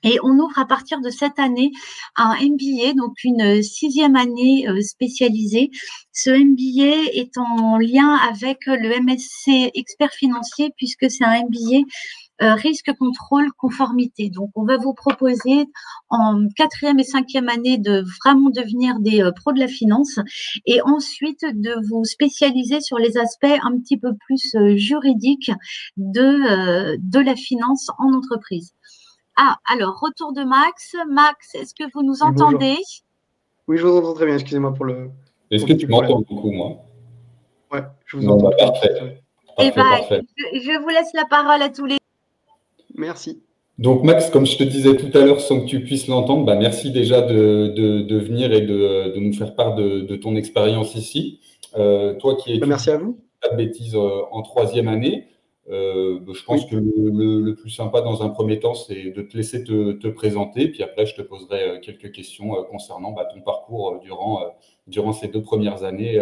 Et on ouvre à partir de cette année un MBA, donc une sixième année spécialisée. Ce MBA est en lien avec le MSC expert financier, puisque c'est un MBA risque, contrôle, conformité. Donc, on va vous proposer en quatrième et cinquième année de vraiment devenir des pros de la finance, et ensuite de vous spécialiser sur les aspects un petit peu plus juridiques de la finance en entreprise. Ah, alors, retour de Max. Max, est-ce que vous nous entendez? Oui, je vous entends très bien. Excusez-moi pour le. Est-ce que tu m'entends du coup, moi? Ouais, je vous entends très parfait. bien. Eh bien, je vous laisse la parole à tous les. Merci. Donc Max, comme je te disais tout à l'heure, sans que tu puisses l'entendre, bah, merci déjà de venir et de nous faire part de ton expérience ici. Toi qui es merci à vous. Pas de bêtises en troisième année, je pense que le plus sympa dans un premier temps, c'est de te laisser te présenter, puis après je te poserai quelques questions concernant ton parcours durant ces 2 premières années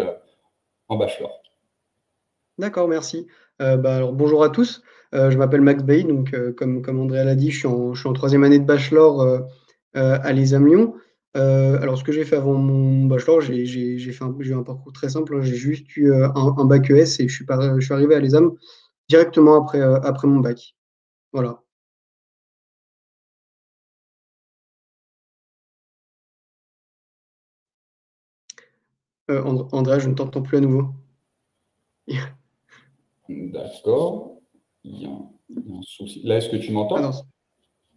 en bachelor. D'accord, merci. Alors, bonjour à tous. Je m'appelle Max Bay, donc comme Andrea l'a dit, je suis en troisième année de bachelor à l'ESAM Lyon. Alors, ce que j'ai fait avant mon bachelor, j'ai eu un parcours très simple, hein. J'ai juste eu un bac ES et je suis arrivé à l'ESAM directement après mon bac. Voilà. Andrea, je ne t'entends plus à nouveau. D'accord. Il y a un souci. Là, est-ce que tu m'entends?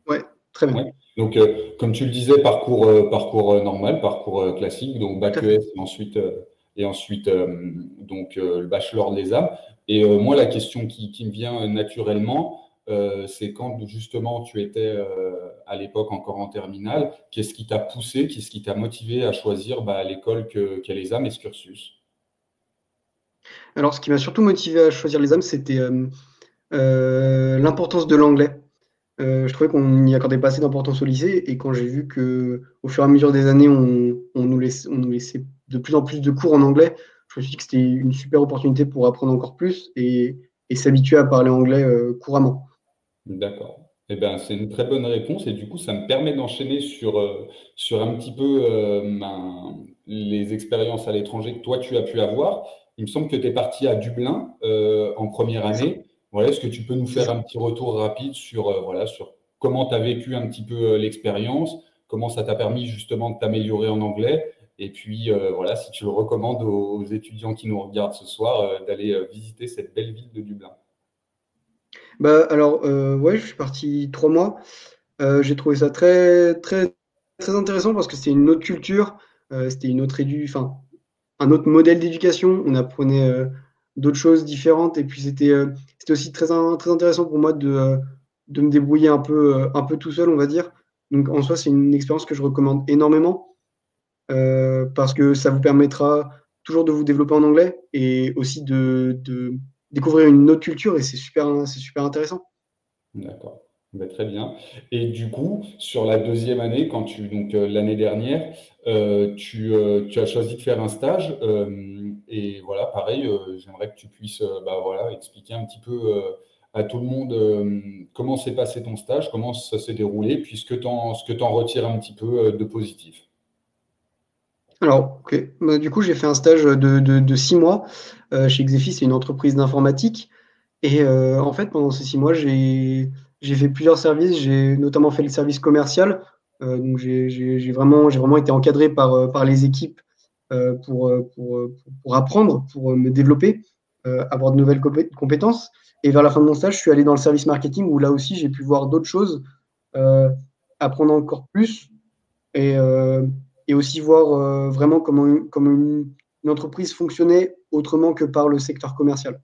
Oui, très bien. Ouais. Donc, comme tu le disais, parcours normal, parcours classique, donc bac ES et ensuite donc le bachelor de l'ESAM. Et moi, la question qui me vient naturellement, c'est quand justement tu étais à l'époque encore en terminale, qu'est-ce qui t'a poussé, qu'est-ce qui t'a motivé à choisir l'école qu'est l'ESAM et ce cursus? Alors, ce qui m'a surtout motivé à choisir les âmes, c'était l'importance de l'anglais. Je trouvais qu'on n'y accordait pas assez d'importance au lycée, et quand j'ai vu que, au fur et à mesure des années, on nous laissait de plus en plus de cours en anglais, je me suis dit que c'était une super opportunité pour apprendre encore plus et s'habituer à parler anglais couramment. D'accord. Eh ben, c'est une très bonne réponse et du coup, ça me permet d'enchaîner sur un petit peu les expériences à l'étranger que toi, tu as pu avoir. Il me semble que tu es parti à Dublin en première C'est ça. année. Voilà, est-ce que tu peux nous C'est faire ça. un petit retour rapide sur, voilà, sur comment tu as vécu un petit peu l'expérience, comment ça t'a permis justement de t'améliorer en anglais et puis voilà, si tu le recommandes aux étudiants qui nous regardent ce soir, d'aller visiter cette belle ville de Dublin. Bah, alors, ouais, je suis parti 3 mois. J'ai trouvé ça très, très, très intéressant parce que c'était une autre culture, c'était une autre enfin, un autre modèle d'éducation. On apprenait d'autres choses différentes. Et puis, c'était aussi très intéressant pour moi de me débrouiller un peu tout seul, on va dire. Donc, en soi, c'est une expérience que je recommande énormément parce que ça vous permettra toujours de vous développer en anglais et aussi de découvrir une autre culture. Et c'est super intéressant. D'accord. Ben, très bien. Et du coup, sur la deuxième année, donc l'année dernière, tu as choisi de faire un stage. Et voilà, pareil, j'aimerais que tu puisses bah, voilà, expliquer un petit peu à tout le monde comment s'est passé ton stage, comment ça s'est déroulé, puis ce que tu en retires un petit peu de positif. Alors, ok. Bah, du coup, j'ai fait un stage de 6 mois chez Xefi, c'est une entreprise d'informatique. Et en fait, pendant ces 6 mois, j'ai fait plusieurs services. J'ai notamment fait le service commercial. Donc, j'ai vraiment été encadré par les équipes pour apprendre, pour me développer, avoir de nouvelles compétences. Et vers la fin de mon stage, je suis allé dans le service marketing où là aussi, j'ai pu voir d'autres choses, euh, apprendre encore plus et, euh, et aussi voir vraiment comment une entreprise fonctionnait autrement que par le secteur commercial.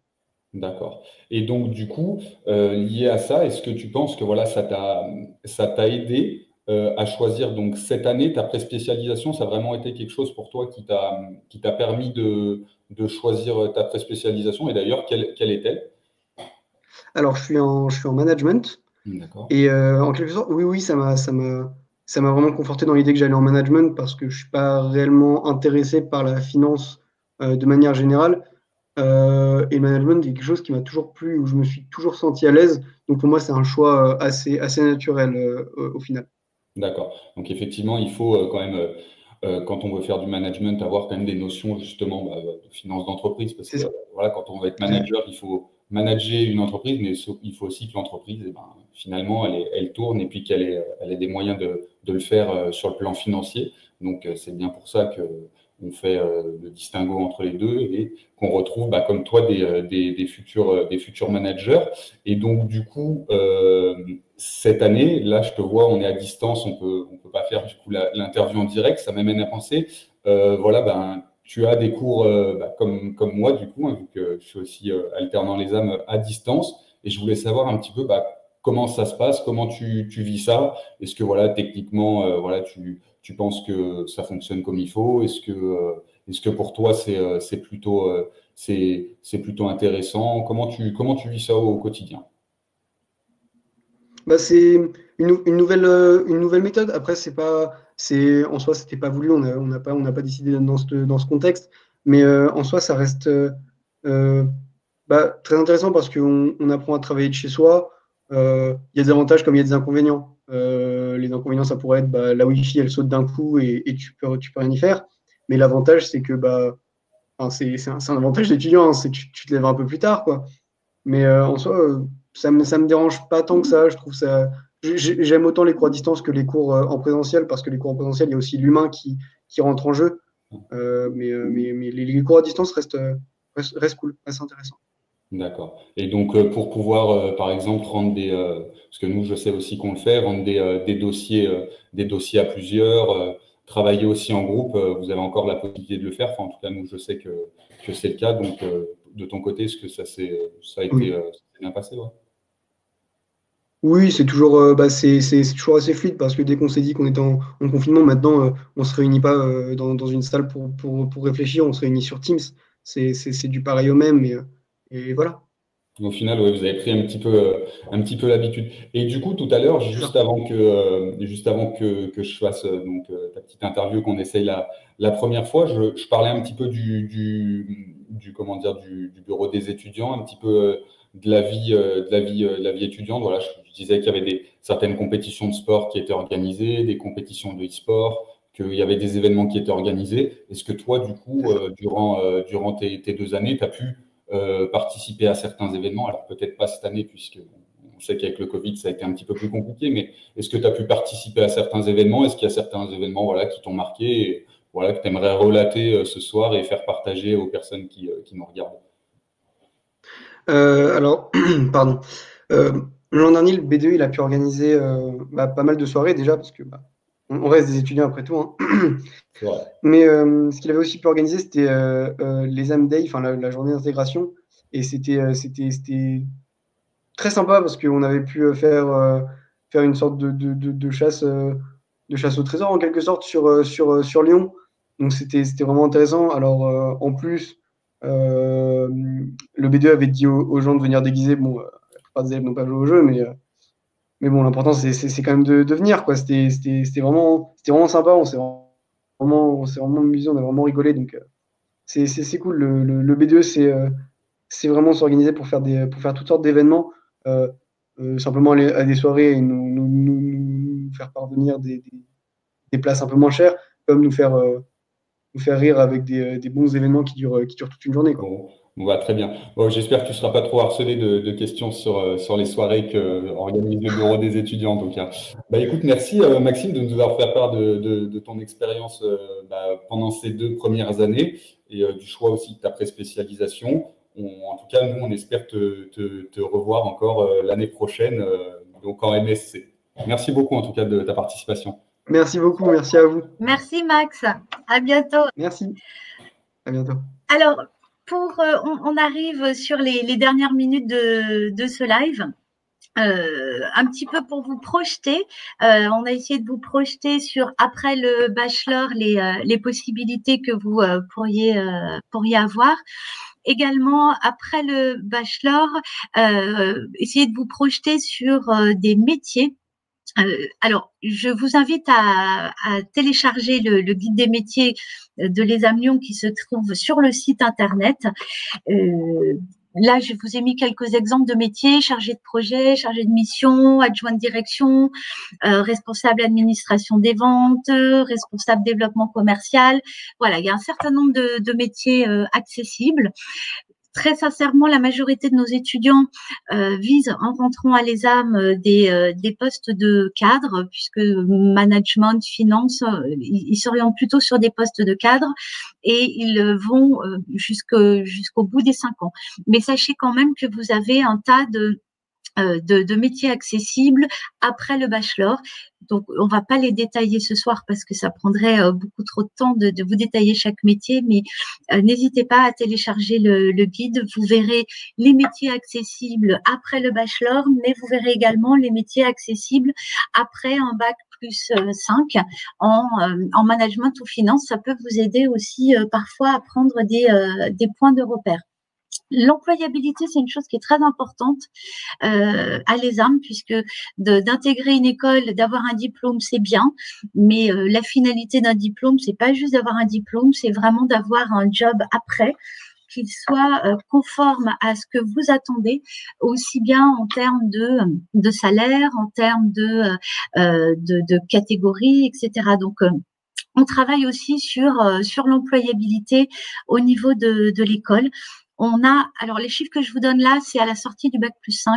D'accord. Et donc, du coup, lié à ça, est-ce que tu penses que voilà, ça t'a aidé à choisir donc cette année ta pré-spécialisation, ça a vraiment été quelque chose pour toi qui t'a permis de choisir ta pré-spécialisation et d'ailleurs, quelle est-elle? Alors, je suis en management D'accord. et en quelque sorte, oui, oui, ça m'a vraiment conforté dans l'idée que j'allais en management parce que je suis pas réellement intéressé par la finance de manière générale. Et le management est quelque chose qui m'a toujours plu, où je me suis toujours senti à l'aise. Donc pour moi, c'est un choix assez naturel au final. D'accord. Donc effectivement, il faut quand même, quand on veut faire du management, avoir quand même des notions justement bah, de finance d'entreprise, parce C'est que ça. voilà, quand on veut être C'est ça. manager, il faut manager une entreprise, mais il faut aussi que l'entreprise, eh ben, finalement, elle tourne et puis elle ait des moyens de le faire sur le plan financier. Donc c'est bien pour ça que on fait le distinguo entre les deux et qu'on retrouve, bah, comme toi, des futurs managers. Et donc, du coup, cette année, là, je te vois, on est à distance, on peut pas faire du coup l'interview en direct. Ça m'amène à penser, voilà, ben, tu as des cours bah, comme moi, du coup, hein, vu que je suis aussi alternant les âmes à distance. Et je voulais savoir un petit peu bah, comment ça se passe, comment tu vis ça. Est-ce que voilà, techniquement, voilà, tu penses que ça fonctionne comme il faut? Est-ce que pour toi, c'est plutôt intéressant? Comment tu vis ça au quotidien? Bah, c'est une nouvelle méthode. Après, en soi, c'était pas voulu. On n'a pas décidé dans ce contexte. Mais en soi, ça reste euh, bah, très intéressant parce on apprend à travailler de chez soi. Il y a des avantages comme il y a des inconvénients. Les inconvénients, ça pourrait être bah, la Wi-Fi, elle saute d'un coup et tu peux rien y faire. Mais l'avantage, c'est que bah, enfin, c'est un avantage d'étudiant, hein, c'est que tu te lèves un peu plus tard, quoi. Mais en soi, ça me dérange pas tant que ça. Je trouve ça. J'aime autant les cours à distance que les cours en présentiel parce que les cours en présentiel, il y a aussi l'humain qui rentre en jeu. Mais les cours à distance restent cool, restent intéressants. D'accord. Et donc, pour pouvoir, par exemple, rendre parce que nous, je sais aussi qu'on le fait, rendre des dossiers à plusieurs, travailler aussi en groupe, vous avez encore la possibilité de le faire. Enfin, en tout cas, nous, je sais que c'est le cas. Donc, de ton côté, est-ce que ça a été, Oui, ça s'est bien passé, ouais? oui, c'est toujours, bah, c'est toujours assez fluide parce que dès qu'on s'est dit qu'on était en confinement, maintenant, on se réunit pas dans une salle pour réfléchir, on se réunit sur Teams. c'est du pareil au même. Et voilà. Au final, ouais, vous avez pris un petit peu l'habitude. Et du coup, tout à l'heure, juste avant que je fasse ta petite interview, qu'on essaye la première fois, je parlais un petit peu comment dire, du bureau des étudiants, un petit peu de la vie étudiante. Voilà, je disais qu'il y avait certaines compétitions de sport qui étaient organisées, des compétitions de e-sport, qu'il y avait des événements qui étaient organisés. Est-ce que toi, du coup, durant tes 2 années, tu as pu participer à certains événements, alors peut-être pas cette année, puisque on sait qu'avec le Covid, ça a été un petit peu plus compliqué, mais est-ce que tu as pu participer à certains événements? Est-ce qu'il y a certains événements voilà, qui t'ont marqué et voilà, que tu aimerais relater ce soir et faire partager aux personnes qui nous regardent? Alors, pardon. L'an dernier, le B2, il a pu organiser pas mal de soirées déjà, parce que on reste des étudiants après tout. Hein. C'est vrai. Mais ce qu'il avait aussi pu organiser, c'était les Am Day, enfin la journée d'intégration. Et c'était très sympa parce qu'on avait pu faire une sorte de chasse au trésor en quelque sorte sur Lyon. Donc c'était vraiment intéressant. Alors en plus, le B2 avait dit aux gens de venir déguiser. Bon, la plupart des élèves n'ont pas joué au jeu, mais bon, l'important c'est quand même de venir, quoi. C'était vraiment sympa. On s'est vraiment amusé, on a vraiment rigolé. Donc c'est cool. Le B2 c'est vraiment s'organiser pour faire toutes sortes d'événements. Simplement aller à des soirées et nous faire parvenir des places un peu moins chères, comme nous faire rire avec des bons événements qui durent toute une journée, quoi. Bon, on va très bien. Bon, j'espère que tu ne seras pas trop harcelé de questions sur les soirées que organise le bureau des étudiants. Donc, bah, écoute, merci Maxime de nous avoir fait part de ton expérience pendant ces 2 premières années et du choix aussi de ta pré-spécialisation. En tout cas, nous, on espère te revoir encore l'année prochaine, donc en MSC. Merci beaucoup en tout cas de ta participation. Merci beaucoup, merci à vous. Merci Max, à bientôt. Merci, à bientôt. Alors, on arrive sur les dernières minutes de ce live. Un petit peu pour vous projeter, on a essayé de vous projeter sur après le bachelor les possibilités que vous pourriez avoir. Également, après le bachelor, essayez de vous projeter sur des métiers. Alors, je vous invite à télécharger le guide des métiers de l'ESAM Lyon qui se trouve sur le site internet. Là, je vous ai mis quelques exemples de métiers: chargé de projet, chargé de mission, adjoint de direction, responsable administration des ventes, responsable développement commercial. Voilà, il y a un certain nombre de métiers accessibles. Très sincèrement, la majorité de nos étudiants visent, en rentrant à l'ESAM, des postes de cadre, puisque management, finance, ils s'orientent plutôt sur des postes de cadre et ils vont jusqu'au bout des 5 ans. Mais sachez quand même que vous avez un tas de métiers accessibles après le bachelor. Donc, on va pas les détailler ce soir parce que ça prendrait beaucoup trop de temps de vous détailler chaque métier, mais n'hésitez pas à télécharger le guide. Vous verrez les métiers accessibles après le bachelor, mais vous verrez également les métiers accessibles après un bac plus 5 en management ou finance. Ça peut vous aider aussi parfois à prendre des points de repère. L'employabilité, c'est une chose qui est très importante à l'ESAM, puisque d'intégrer une école, d'avoir un diplôme, c'est bien, mais la finalité d'un diplôme, c'est pas juste d'avoir un diplôme, c'est vraiment d'avoir un job après qu'il soit conforme à ce que vous attendez, aussi bien en termes de salaire, en termes de catégorie, etc. Donc on travaille aussi sur l'employabilité au niveau de l'école. Alors les chiffres que je vous donne là, c'est à la sortie du bac plus 5.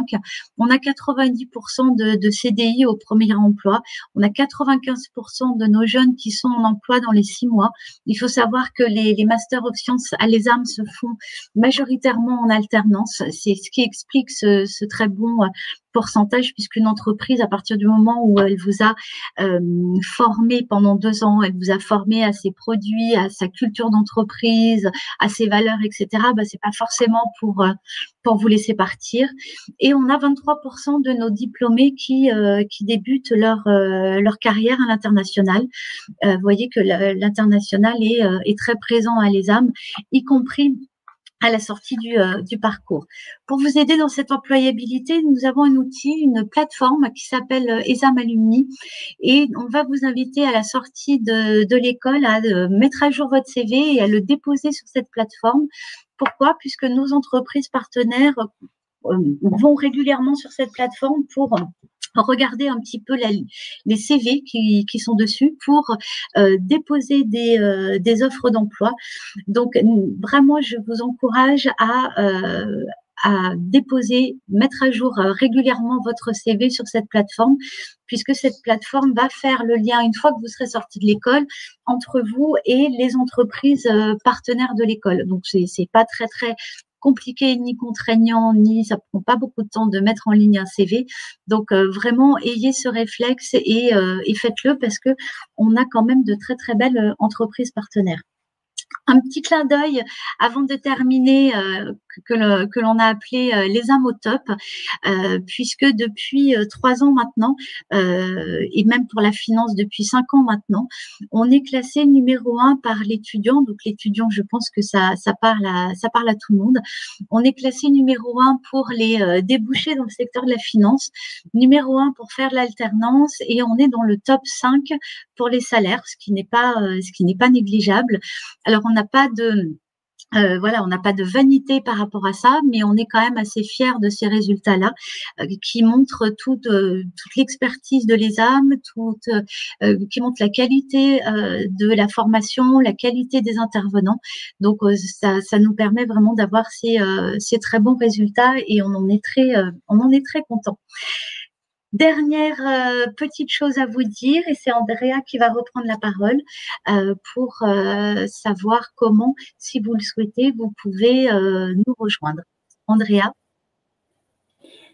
On a 90% de CDI au premier emploi. On a 95% de nos jeunes qui sont en emploi dans les 6 mois. Il faut savoir que les Masters of Science à l'ESAM se font majoritairement en alternance. C'est ce qui explique ce très bon pourcentage, puisqu'une entreprise, à partir du moment où elle vous a formé pendant 2 ans, elle vous a formé à ses produits, à sa culture d'entreprise, à ses valeurs, etc., c'est pas forcément pour vous laisser partir. Et on a 23% de nos diplômés qui débutent leur carrière à l'international. Vous voyez que l'international est très présent à l'ESAM, y compris à la sortie du parcours. Pour vous aider dans cette employabilité, nous avons un outil, une plateforme qui s'appelle ESAM Alumni, et on va vous inviter à la sortie de l'école à mettre à jour votre CV et à le déposer sur cette plateforme. Pourquoi? Puisque nos entreprises partenaires vont régulièrement sur cette plateforme pour regarder un petit peu les CV qui sont dessus pour déposer des offres d'emploi. Donc, vraiment, je vous encourage à déposer, mettre à jour régulièrement votre CV sur cette plateforme, puisque cette plateforme va faire le lien, une fois que vous serez sorti de l'école, entre vous et les entreprises partenaires de l'école. Donc, c'est pas très compliqué ni contraignant, ni ça prend pas beaucoup de temps de mettre en ligne un CV. Donc vraiment ayez ce réflexe et faites-le, parce que on a quand même de très belles entreprises partenaires. Un petit clin d'œil avant de terminer que l'on a appelé les âmes au top, puisque depuis 3 ans maintenant, et même pour la finance depuis 5 ans maintenant, on est classé numéro 1 par l'étudiant. Donc l'étudiant, je pense que ça parle à tout le monde. On est classé numéro 1 pour les débouchés dans le secteur de la finance, numéro 1 pour faire de l'alternance, et on est dans le top 5 pour les salaires, ce qui n'est pas négligeable. Alors on n'a pas de on n'a pas de vanité par rapport à ça, mais on est quand même assez fiers de ces résultats-là, qui montrent toute l'expertise de l'ESAM, qui montrent la qualité de la formation, la qualité des intervenants. Donc ça nous permet vraiment d'avoir ces très bons résultats, et on en est très content. Dernière petite chose à vous dire, et c'est Andrea qui va reprendre la parole pour savoir comment, si vous le souhaitez, vous pouvez nous rejoindre. Andrea.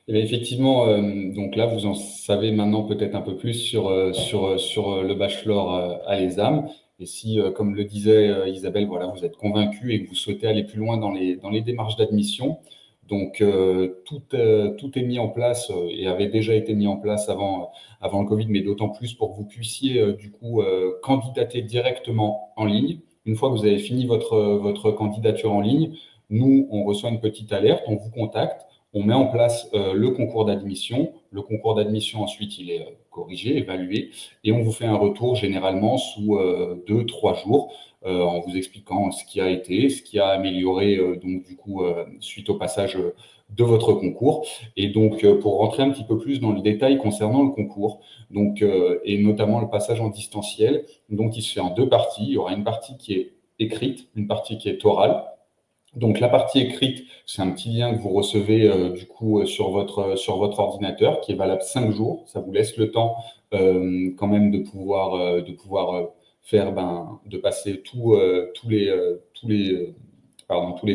Eh bien, effectivement, donc là, vous en savez maintenant peut-être un peu plus sur le bachelor à l'ESAM. Et si, comme le disait Isabelle, voilà, vous êtes convaincu et que vous souhaitez aller plus loin dans les démarches d'admission, donc tout est mis en place et avait déjà été mis en place avant le Covid, mais d'autant plus pour que vous puissiez du coup candidater directement en ligne. Une fois que vous avez fini votre candidature en ligne, nous, on reçoit une petite alerte, on vous contacte. On met en place le concours d'admission. Le concours d'admission, ensuite, il est corrigé, évalué, et on vous fait un retour généralement sous 2-3 jours en vous expliquant ce qui a été, ce qui a amélioré donc du coup suite au passage de votre concours. Et donc, pour rentrer un petit peu plus dans le détail concernant le concours, donc et notamment le passage en distanciel, donc il se fait en 2 parties. Il y aura une partie qui est écrite, une partie qui est orale. Donc la partie écrite, c'est un petit lien que vous recevez du coup sur votre ordinateur, qui est valable 5 jours. Ça vous laisse le temps quand même de pouvoir faire de passer tous les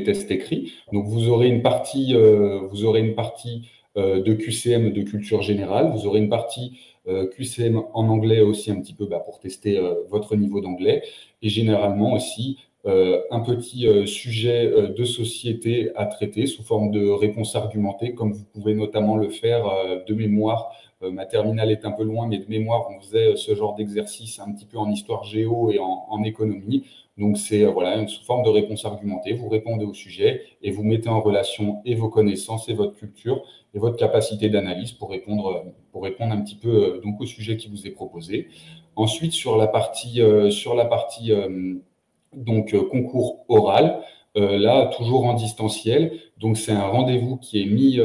tests écrits. Donc vous aurez une partie de QCM, de culture générale. Vous aurez une partie QCM en anglais aussi, un petit peu pour tester votre niveau d'anglais, et généralement aussi un petit sujet de société à traiter sous forme de réponse argumentée, comme vous pouvez notamment le faire de mémoire. Ma terminale est un peu loin, mais de mémoire, on faisait ce genre d'exercice un petit peu en histoire géo et en économie. Donc, c'est sous forme de réponse argumentée. Vous répondez au sujet et vous mettez en relation et vos connaissances et votre culture et votre capacité d'analyse pour répondre un petit peu donc au sujet qui vous est proposé. Ensuite, sur la partie concours oral, là toujours en distanciel. Donc c'est un rendez-vous qui est mis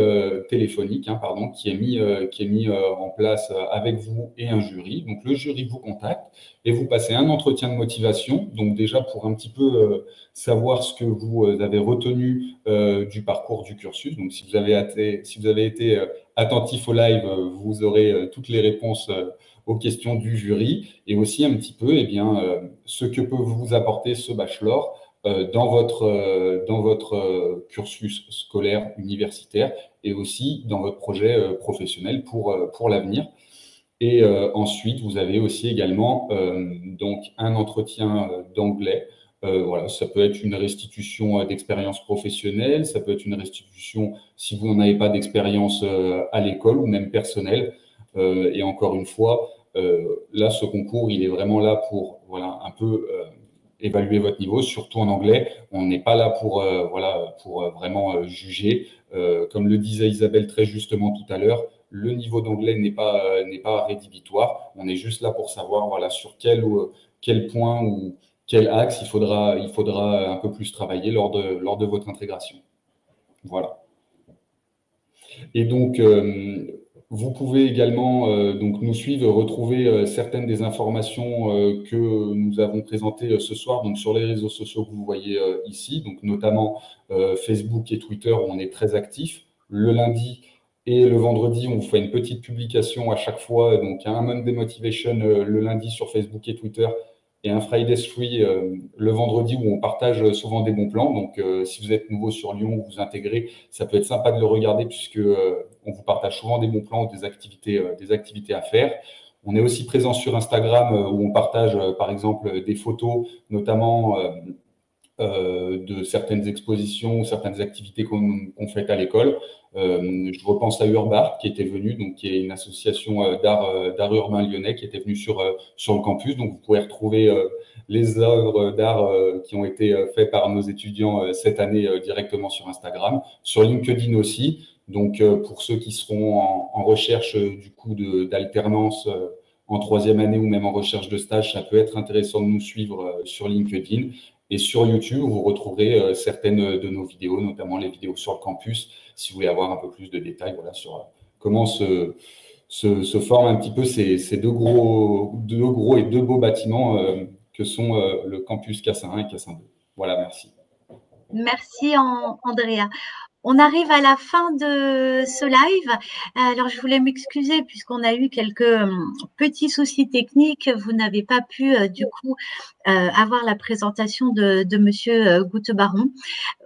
téléphonique, qui est mis en place avec vous et un jury. Donc le jury vous contacte et vous passez un entretien de motivation. Donc déjà pour un petit peu savoir ce que vous avez retenu du parcours du cursus. Donc si vous avez été attentif au live, vous aurez toutes les réponses aux questions du jury, et aussi un petit peu ce que peut vous apporter ce bachelor dans votre cursus scolaire universitaire, et aussi dans votre projet professionnel pour l'avenir. Et ensuite, vous avez aussi également donc un entretien d'anglais. Ça peut être une restitution d'expérience professionnelle, ça peut être une restitution si vous n'en avez pas d'expérience à l'école ou même personnelle. Et encore une fois, là, ce concours, il est vraiment là pour un peu évaluer votre niveau, surtout en anglais. On n'est pas là pour, pour vraiment juger. Comme le disait Isabelle très justement tout à l'heure, le niveau d'anglais n'est pas rédhibitoire. On est juste là pour savoir voilà, sur quel point ou quel axe il faudra un peu plus travailler lors de votre intégration. Voilà. Et donc, vous pouvez également donc nous suivre, retrouver certaines des informations que nous avons présentées ce soir donc sur les réseaux sociaux que vous voyez ici, donc notamment Facebook et Twitter où on est très actifs. Le lundi et le vendredi, on vous fait une petite publication à chaque fois. Donc, un Monday Motivation le lundi sur Facebook et Twitter et un Fridays Free le vendredi où on partage souvent des bons plans. Donc, si vous êtes nouveau sur Lyon, vous intégrez, ça peut être sympa de le regarder puisque on vous partage souvent des bons plans ou des activités à faire. On est aussi présent sur Instagram où on partage par exemple des photos, notamment de certaines expositions ou certaines activités qu'on fait à l'école. Je repense à Urbar qui était venu, donc qui est une association d'art urbain lyonnais qui était venue sur le campus. Donc vous pouvez retrouver les œuvres d'art qui ont été faites par nos étudiants cette année directement sur Instagram, sur LinkedIn aussi. Donc pour ceux qui seront en recherche du coup d'alternance en troisième année ou même en recherche de stage, ça peut être intéressant de nous suivre sur LinkedIn. Et sur YouTube, vous retrouverez certaines de nos vidéos, notamment les vidéos sur le campus, si vous voulez avoir un peu plus de détails voilà, sur comment se forment un petit peu ces deux gros et deux beaux bâtiments que sont le campus Cassin 1 et Cassin 2. Voilà, merci. Merci Andrea. On arrive à la fin de ce live. Alors, je voulais m'excuser puisqu'on a eu quelques petits soucis techniques. Vous n'avez pas pu, du coup, avoir la présentation de Monsieur Goutebaron.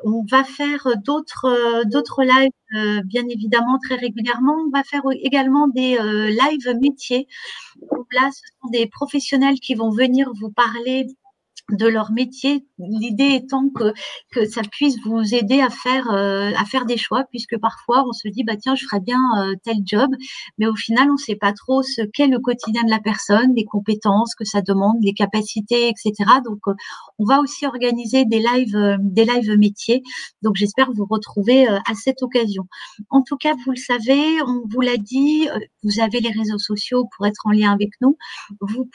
On va faire d'autres lives, bien évidemment, très régulièrement. On va faire également des lives métiers. Donc là, ce sont des professionnels qui vont venir vous parler de leur métier, l'idée étant que ça puisse vous aider à faire des choix, puisque parfois on se dit bah tiens je ferais bien tel job, mais au final on ne sait pas trop ce qu'est le quotidien de la personne, les compétences que ça demande, les capacités, etc. Donc on va aussi organiser des lives métiers. Donc j'espère vous retrouver à cette occasion. En tout cas vous le savez, on vous l'a dit, vous avez les réseaux sociaux pour être en lien avec nous. Vous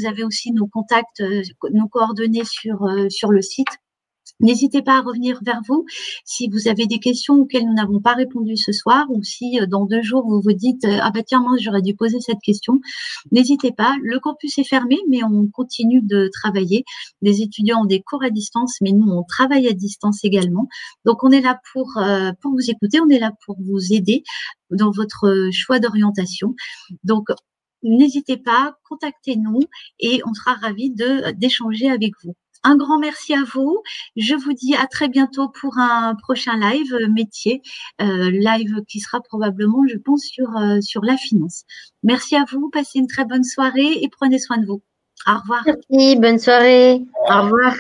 avez aussi nos contacts, nos coordonnées sur le site. N'hésitez pas à revenir vers vous si vous avez des questions auxquelles nous n'avons pas répondu ce soir ou si dans 2 jours vous vous dites ah bah tiens moi j'aurais dû poser cette question. N'hésitez pas, le campus est fermé mais on continue de travailler. Les étudiants ont des cours à distance mais nous on travaille à distance également. Donc on est là pour vous écouter, on est là pour vous aider dans votre choix d'orientation. Donc n'hésitez pas, contactez-nous et on sera ravis d'échanger avec vous. Un grand merci à vous. Je vous dis à très bientôt pour un prochain live métier, live qui sera probablement, je pense, sur la finance. Merci à vous, passez une très bonne soirée et prenez soin de vous. Au revoir. Merci, bonne soirée. Au revoir.